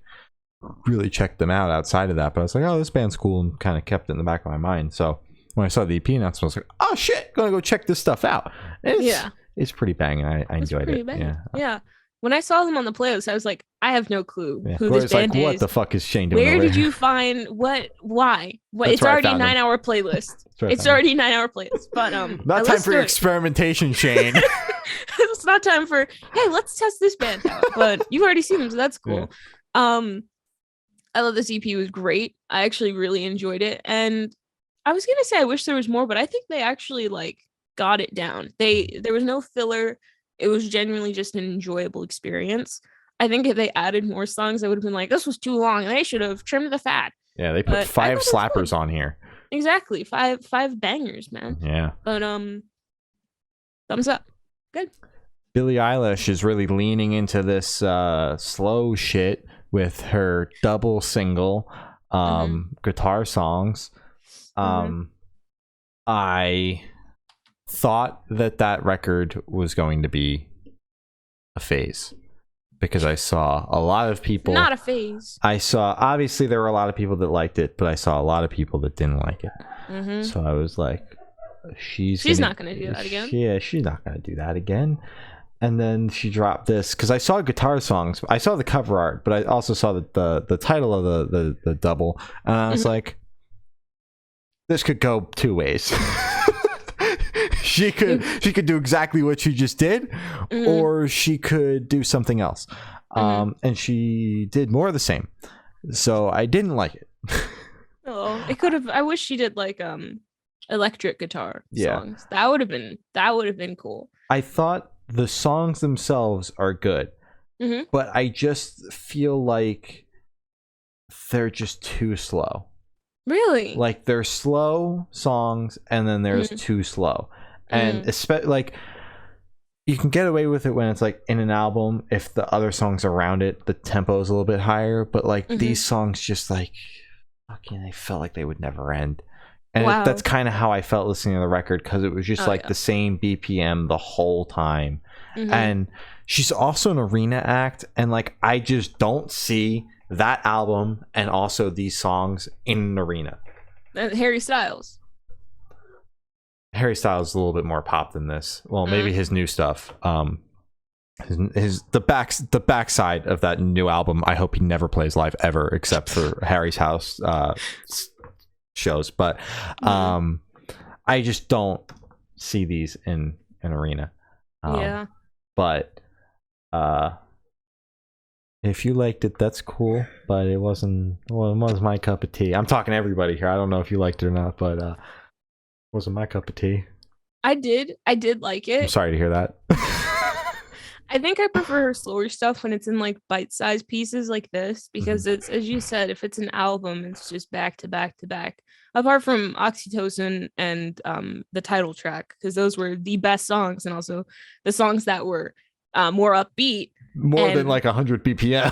S1: really check them out outside of that. But I was like, oh, this band's cool, and kind of kept it in the back of my mind. So when I saw the EP announcement, I was like, oh shit, gonna go check this stuff out. It's pretty banging. I enjoyed it.
S2: Yeah. When I saw them on the playlist, I was like, I have no clue who
S1: Corey's
S2: this band
S1: like,
S2: is.
S1: What the fuck is Shane doing?
S2: Where did you find what? Why? What? It's already a 9-hour playlist. It's already a 9-hour playlist. But
S1: not time for your experimentation, Shane.
S2: It's not time for, hey, let's test this band out. But you've already seen them, so that's cool. Yeah. I love this EP. It was great. I actually really enjoyed it, and I was gonna say I wish there was more, but I think they actually like got it down. There was no filler. It was genuinely just an enjoyable experience. I think if they added more songs, I would have been like, this was too long, and they should have trimmed the fat.
S1: Yeah, they put 5 slappers on here.
S2: Exactly, five bangers, man.
S1: Yeah.
S2: But thumbs up. Good.
S1: Billie Eilish is really leaning into this slow shit with her double single guitar songs. I thought that record was going to be a phase because I saw a lot of people.
S2: Not a phase.
S1: I saw, obviously there were a lot of people that liked it, but I saw a lot of people that didn't like it. So I was like, she's
S2: not gonna do that again.
S1: Yeah, she's not gonna do that again. And then she dropped this because I saw guitar songs. I saw the cover art, but I also saw the title of the double, and I was like, this could go 2 ways. She could do exactly what she just did, or she could do something else. And she did more of the same. So I didn't like it.
S2: It could have. I wish she did like electric guitar songs. That would have been cool.
S1: I thought the songs themselves are good, but I just feel like they're just too slow.
S2: Really?
S1: Like they're slow songs, and then there's too slow, and especially like you can get away with it when it's like in an album if the other songs around it the tempo is a little bit higher, but like these songs just like fucking, they felt like they would never end. And that's kind of how I felt listening to the record, because it was just the same BPM the whole time. And she's also an arena act, and like I just don't see that album and also these songs in an arena.
S2: Harry Styles
S1: is a little bit more pop than this. Well, maybe his new stuff. The backside of that new album, I hope he never plays live ever, except for Harry's house shows. But I just don't see these in an arena. But if you liked it, that's cool. But it wasn't my cup of tea. I'm talking to everybody here. I don't know if you liked it or not, but it wasn't my cup of tea.
S2: I did like it.
S1: I'm sorry to hear that.
S2: I think I prefer her slower stuff when it's in like bite-sized pieces like this, because it's, as you said, if it's an album, it's just back to back to back. Apart from Oxytocin and the title track, because those were the best songs, and also the songs that were more upbeat.
S1: More than
S2: And
S1: like 100 BPM.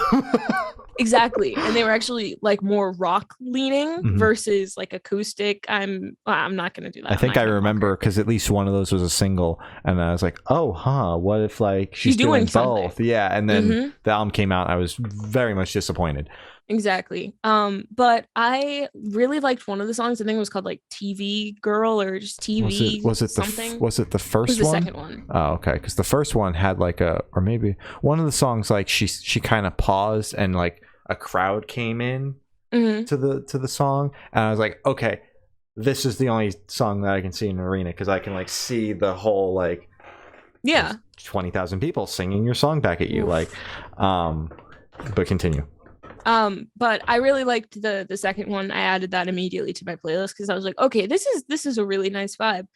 S2: exactly, and they were actually like more rock leaning versus like acoustic. I'm not gonna do that.
S1: I think I remember because at least one of those was a single, and I was like, oh, what if like she's doing both? Yeah, and then the album came out. I was very much disappointed.
S2: Exactly. But I really liked one of the songs. I think it was called like TV Girl or just TV
S1: was it
S2: something.
S1: Was it the first
S2: one?
S1: The
S2: second one.
S1: Oh, okay. Because the first one had like or maybe one of the songs like she kind of paused and like a crowd came in to the song, and I was like, okay, this is the only song that I can see in an arena because I can like see the whole like 20,000 people singing your song back at you. Oof. Like, but continue.
S2: But I really liked the second one. I added that immediately to my playlist because I was like, okay, this is a really nice vibe.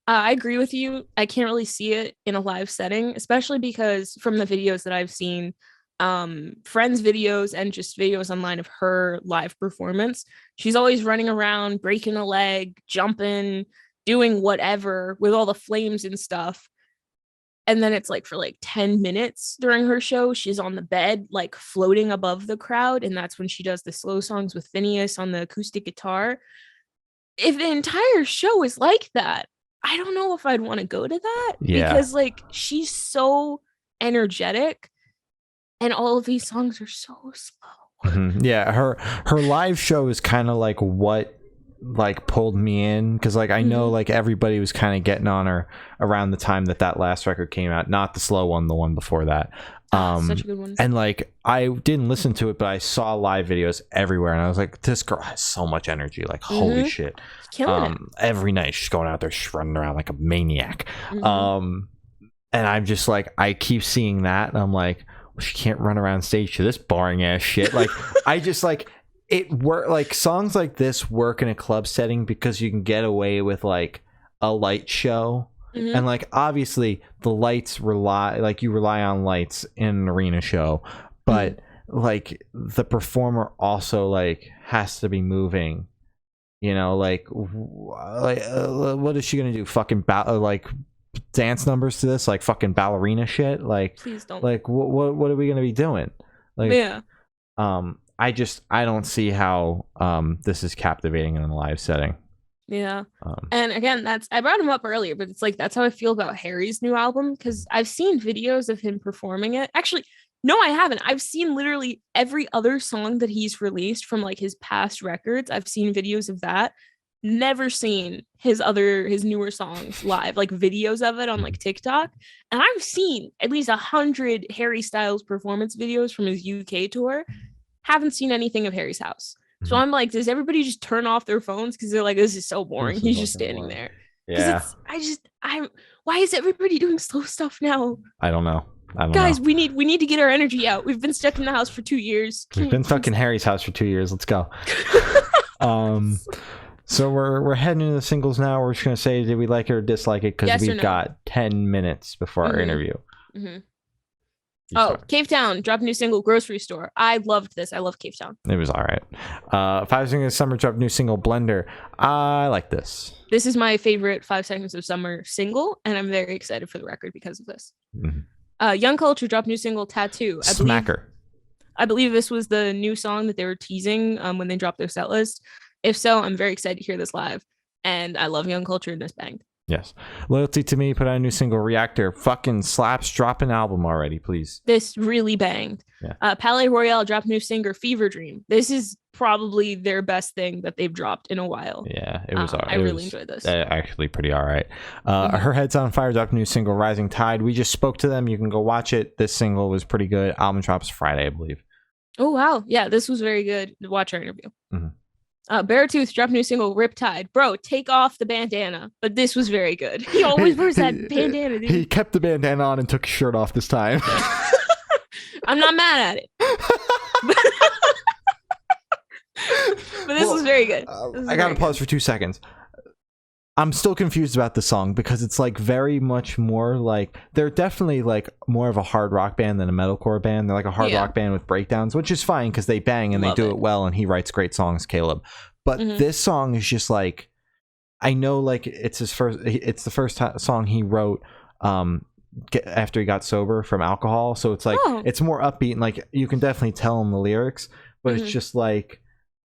S2: I agree with you. I can't really see it in a live setting, especially because from the videos that I've seen, friends' videos and just videos online of her live performance, she's always running around, breaking a leg, jumping, doing whatever with all the flames and stuff. And then it's like for like 10 minutes during her show, she's on the bed, like floating above the crowd. And that's when she does the slow songs with Phineas on the acoustic guitar. If the entire show is like that, I don't know if I'd want to go to that. Yeah. Because like she's so energetic and all of these songs are so slow.
S1: Yeah, her live show is kind of like what like pulled me in because like I know like everybody was kind of getting on her around the time that last record came out, not the slow one, the one before that.
S2: Such a good one.
S1: And like I didn't listen to it, but I saw live videos everywhere, and I was like, this girl has so much energy. Like holy shit,
S2: killing it.
S1: Every night she's going out there, she's running around like a maniac. And I'm just like, I keep seeing that, and I'm like, well, she can't run around stage to this boring ass shit. Like I just like. It work like songs like this work in a club setting because you can get away with like a light show, and like obviously the lights rely on lights in an arena show, but like the performer also like has to be moving, you know, like what is she gonna do? Fucking like dance numbers to this, like fucking ballerina shit? Like
S2: please don't.
S1: Like what are we gonna be doing? Like
S2: yeah.
S1: I don't see how this is captivating in a live setting.
S2: Yeah. And again, I brought him up earlier, but it's like that's how I feel about Harry's new album, because I've seen videos of him performing it. Actually, no, I haven't. I've seen literally every other song that he's released from like his past records. I've seen videos of that. Never seen his newer songs live, like videos of it on like TikTok. And I've seen at least 100 Harry Styles performance videos from his UK tour. Haven't seen anything of Harry's house. So I'm like, does everybody just turn off their phones because they're like, this is so boring? He's just standing there. Yeah. Why is everybody doing slow stuff now?
S1: I don't know.
S2: Guys, we need to get our energy out. We've been stuck in the house for 2 years.
S1: We've been stuck in Harry's house for 2 years. Let's go. So we're heading into the singles now. We're just gonna say, did we like it or dislike it? Because we've got 10 minutes before our interview.
S2: Oh, Cave Town dropped a new single, Grocery Store. I loved this. I love Cave Town.
S1: It was all right. 5 Seconds of Summer dropped a new single, Blender. I like this.
S2: This is my favorite 5 Seconds of Summer single, and I'm very excited for the record because of this. Young Culture dropped a new single, Tattoo.
S1: Smacker.
S2: I believe this was the new song that they were teasing when they dropped their set list. If so, I'm very excited to hear this live, and I love Young Culture, and this banged.
S1: Yes. Loyalty to Me put out a new single, Reactor. Fucking slaps. Drop an album already, please.
S2: This really banged. Yeah. Palais Royale dropped a new singer, Fever Dream. This is probably their best thing that they've dropped in a while.
S1: Yeah, it was all right.
S2: I really enjoyed this.
S1: Actually pretty all right. Her Head's on Fire dropped a new single, Rising Tide. We just spoke to them. You can go watch it. This single was pretty good. Album drops Friday, I believe.
S2: Oh, wow. Yeah, this was very good. Watch our interview. Beartooth dropped a new single, Riptide. Bro, take off the bandana. But this was very good. He always wears that bandana, dude.
S1: He kept the bandana on and took his shirt off this time.
S2: I'm not mad at it. But this was very good.
S1: I got to pause for 2 seconds. I'm still confused about the song because it's like very much more like they're definitely like more of a hard rock band than a metalcore band. They're like a hard rock band with breakdowns, which is fine because they bang and they do it well, and he writes great songs, Caleb. But this song is just like, I know like it's the first song he wrote after he got sober from alcohol, so it's like it's more upbeat and like you can definitely tell in the lyrics, but it's just like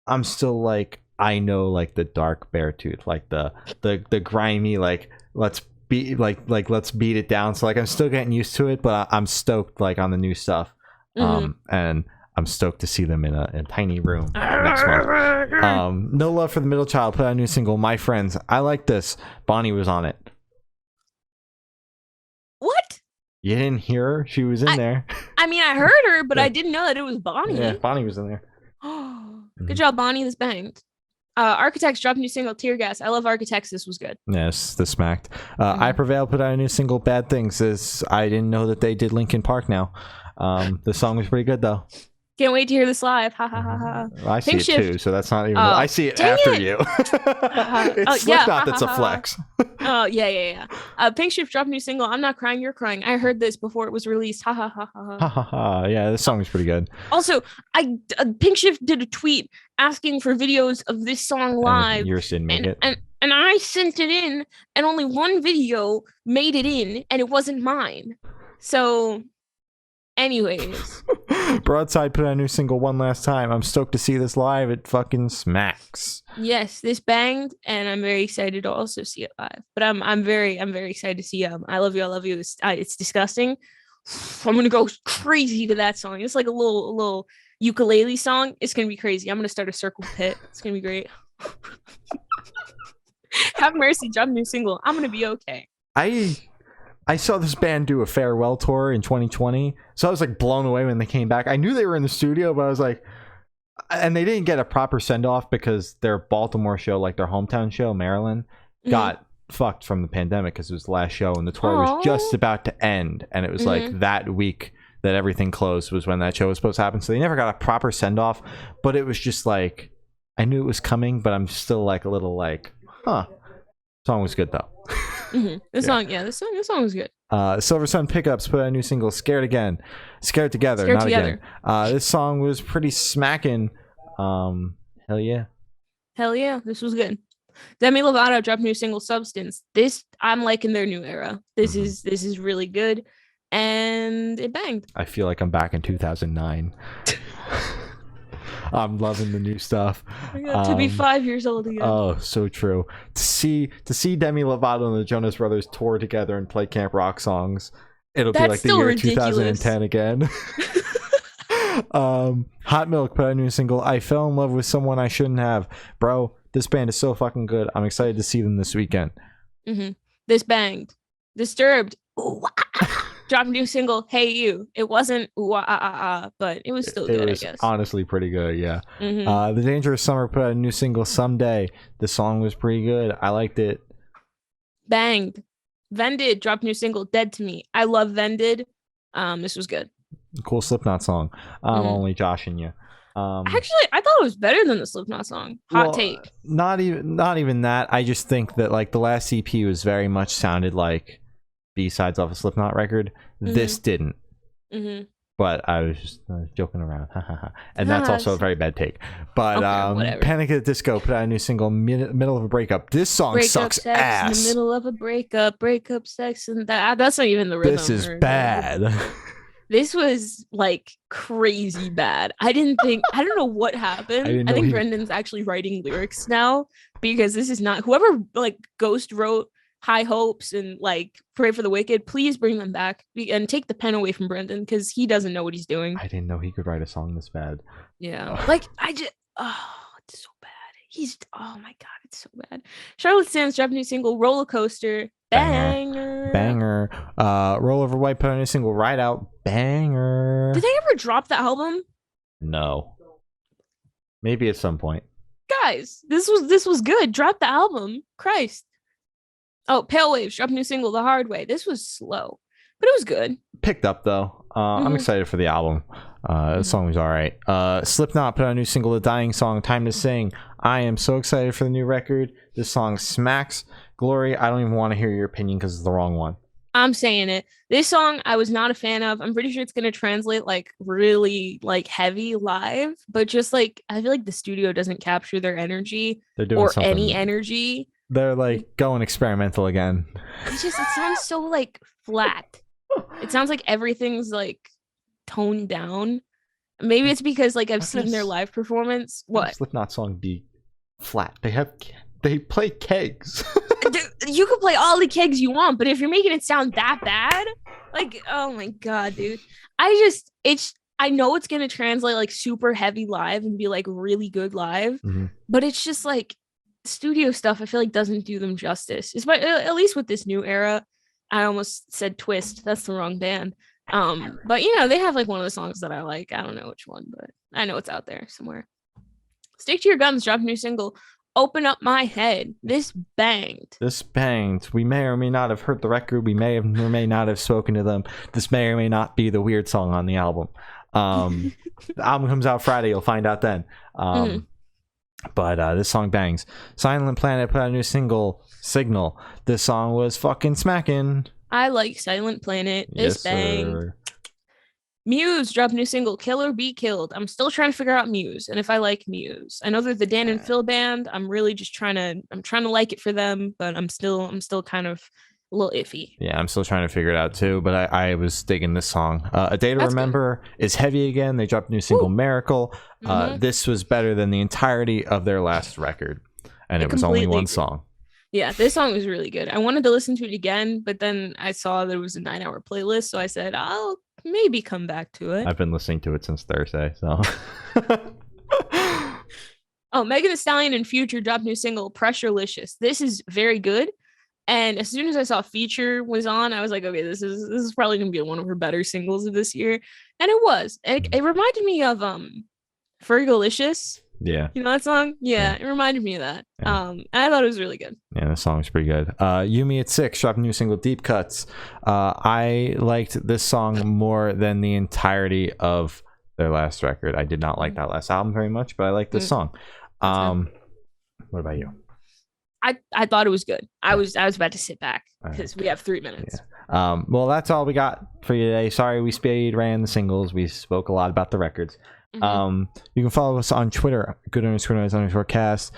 S1: I'm still like, I know like the dark Beartooth, like the grimy, like let's beat let's beat it down. So like I'm still getting used to it, but I'm stoked like on the new stuff. And I'm stoked to see them in a tiny room next month. No Love for the Middle Child put out a new single, My Friends. I like this. Bonnie was on it.
S2: What?
S1: You didn't hear her? She was in there.
S2: I mean, I heard her, but I didn't know that it was Bonnie.
S1: Yeah, Bonnie was in there.
S2: Good job, Bonnie. This banged. Architects dropped a new single, Tear Gas. I love Architects. This was good.
S1: Yes, this smacked. I Prevail put out a new single, Bad Things. I didn't know that they did Linkin Park now. The song was pretty good though.
S2: Can't wait to hear this live. Ha ha ha ha.
S1: Well, I see it too, so that's not even. I see it after you. It's Slipknot that's a flex.
S2: Oh yeah. Pink Shift dropped a new single, I'm Not Crying, You're Crying. I heard this before it was released. Ha ha ha ha
S1: ha ha ha. Yeah, this song is pretty good.
S2: Also, Pink Shift did a tweet asking for videos of this song live.
S1: Yours didn't make it.
S2: And I sent it in, and only one video made it in, and it wasn't mine. So, anyways.
S1: Broadside put out a new single, One Last Time. I'm stoked to see this live. It fucking smacks.
S2: Yes, this banged, and I'm very excited to also see it live. But I'm very excited to see I Love You, I Love You. It's disgusting. I'm gonna go crazy to that song. It's like a little ukulele song. It's gonna be crazy. I'm gonna start a circle pit. It's gonna be great. Have Mercy dropped a new single, I'm gonna be okay.
S1: I saw this band do a farewell tour in 2020, so I was like blown away when they came back. I knew they were in the studio, but I was like, and they didn't get a proper send off because their Baltimore show, like their hometown show, Maryland, got fucked from the pandemic because it was the last show and the tour was just about to end, and it was like that week that everything closed was when that show was supposed to happen. So they never got a proper send off, but it was just like, I knew it was coming, but I'm still like a little like, song was good though.
S2: This song was good.
S1: Silver Sun Pickups put out a new single, Scared Again. Scared Together,
S2: Scared
S1: not
S2: Together.
S1: Again. This song was pretty smacking. Hell yeah.
S2: This was good. Demi Lovato dropped a new single, Substance. This, I'm liking their new era. This is really good, and it banged.
S1: I feel like I'm back in 2009. I'm loving the new stuff.
S2: I got to be 5 years old again.
S1: Oh, so true. To see Demi Lovato and the Jonas Brothers tour together and play camp rock songs, it'll be like the year ridiculous. 2010 again. Hot Milk put out a new single, I Fell in Love with Someone I Shouldn't Have. Bro, this band is so fucking good. I'm excited to see them this weekend.
S2: This banged. Disturbed. Dropped a new single, Hey You. It wasn't but it was still good, I guess.
S1: Honestly pretty good, yeah. The Dangerous Summer put out a new single, Someday. The song was pretty good. I liked it.
S2: Banged. Vended dropped a new single, Dead to Me. I love Vended. This was good.
S1: Cool Slipknot song. I'm only joshing you.
S2: Actually, I thought it was better than the Slipknot song. Hot take.
S1: Not even that. I just think that like the last EP was very much sounded like B-sides off a Slipknot record. This didn't. But I was just joking around. And that's also a very bad take. But Panic at the Disco put out a new single, Middle of a Breakup. This song sucks ass.
S2: In the middle of a breakup sex, and that's not even the rhythm.
S1: This is bad.
S2: This was like crazy bad. I don't know what happened. I think Brendan's actually writing lyrics now, because this is not, whoever like ghost wrote High Hopes and like Pray for the Wicked, please bring them back and take the pen away from Brendan, because he doesn't know what he's doing.
S1: I didn't know he could write a song this bad.
S2: Yeah. Like it's so bad. Oh my god, it's so bad. Charlotte Sands dropped a new single, Roller Coaster. Banger.
S1: Roll Over White put out a new single, Ride Out. Banger.
S2: Did they ever drop the album?
S1: No. Maybe at some point.
S2: Guys, this was good. Drop the album. Christ. Oh, Pale Waves dropped a new single, The Hard Way. This was slow, but it was good.
S1: Picked up though. I'm excited for the album. The song was all right. Slipknot put out a new single, The Dying Song, Time to Sing. I am so excited for the new record. This song smacks. Glory, I don't even want to hear your opinion because it's the wrong one.
S2: I'm saying it. This song I was not a fan of. I'm pretty sure it's gonna translate like really like heavy live, but just like I feel like the studio doesn't capture their energy
S1: They're doing
S2: or
S1: something.
S2: any energy.
S1: They're like going experimental again.
S2: It sounds so like flat. It sounds like everything's like toned down. Maybe it's because like I've seen their live performance. What?
S1: Slipknot song be flat. They play kegs.
S2: You could play all the kegs you want, but if you're making it sound that bad, like, oh my god, dude. I know it's gonna translate like super heavy live and be like really good live, but it's just like studio stuff. I feel like doesn't do them justice. At least with this new era. I almost said Twist. That's the wrong band. But you know they have like one of the songs that I like. I don't know which one, but I know it's out there somewhere. Stick to Your Guns dropped a new single. Open Up My Head. This banged.
S1: We may or may not have heard the record. We may or may not have spoken to them. This may or may not be the weird song on the album. The album comes out Friday. You'll find out then. But this song bangs. Silent Planet put out a new single, Signal. This song was fucking smacking.
S2: I like Silent Planet. This banged. Sir. Muse dropped a new single, Kill or Be Killed. I'm still trying to figure out Muse and if I like Muse. I know they're the Dan and Phil band. I'm really just trying to like it for them, but I'm still kind of a little iffy.
S1: Yeah, I'm still trying to figure it out too, but I was digging this song. A Day to Remember is heavy again. They dropped a new single, Miracle. This was better than the entirety of their last record, and it was only one song.
S2: Yeah, this song was really good. I wanted to listen to it again, but then I saw there was a 9-hour playlist, so I said, I'll maybe come back to it.
S1: I've been listening to it since Thursday, so.
S2: Oh, Megan Thee Stallion and Future dropped a new single, Pressurelicious. This is very good. And as soon as I saw Feature was on, I was like, okay, this is probably gonna be one of her better singles of this year. And it was. It reminded me of Fergalicious.
S1: Yeah.
S2: You know that song? Yeah, it reminded me of that. Yeah. I thought it was really good.
S1: Yeah, the song's pretty good. Yumi at 6 dropped a new single, Deep Cuts. I liked this song more than the entirety of their last record. I did not like that last album very much, but I like this song. What about you?
S2: I thought it was good. I was about to sit back because we have 3 minutes.
S1: Yeah. Well, that's all we got for you today. Sorry we ran the singles. We spoke a lot about the records. You can follow us on Twitter, good_noise_cast.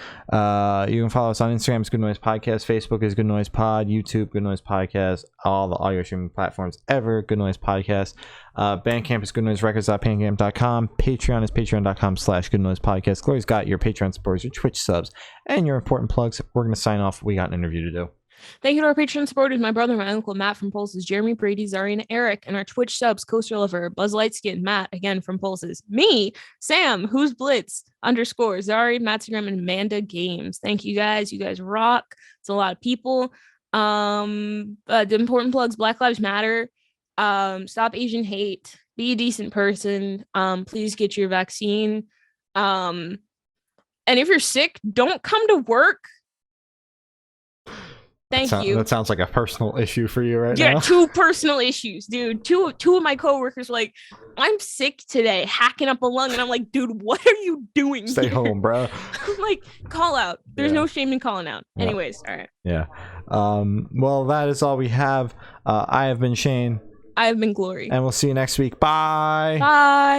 S1: You can follow us on Instagram, it's Good Noise Podcast. Facebook is Good Noise Pod. YouTube, Good Noise Podcast. All the audio streaming platforms ever, Good Noise Podcast. Bandcamp is goodnoiserecords.bandcamp.com. Patreon is patreon.com/Good Noise Podcast. Glory's got your Patreon supporters, your Twitch subs, and your important plugs. We're going to sign off. We got an interview to do.
S2: Thank you to our Patreon supporters, my brother, my uncle, Matt from Pulses, Jeremy, Brady, Zari, and Eric, and our Twitch subs, Coaster Lover, Buzz Lightskin, Matt, again from Pulses, me, Sam, Who's Blitz, _, Zari, Mattsagram, and Amanda Games. Thank you guys. You guys rock. It's a lot of people. The important plugs, Black Lives Matter. Stop Asian hate. Be a decent person. Please get your vaccine. And if you're sick, don't come to work. Thank you.
S1: That sounds like a personal issue for you now.
S2: Yeah, 2 personal issues, dude. Two of my coworkers were like, I'm sick today, hacking up a lung. And I'm like, dude, what are you doing
S1: Stay home, bro.
S2: I'm like, call out. There's no shame in calling out. Yeah. Anyways, all right.
S1: Yeah. Well, that is all we have. I have been Shane.
S2: I have been Glory.
S1: And we'll see you next week. Bye.
S2: Bye.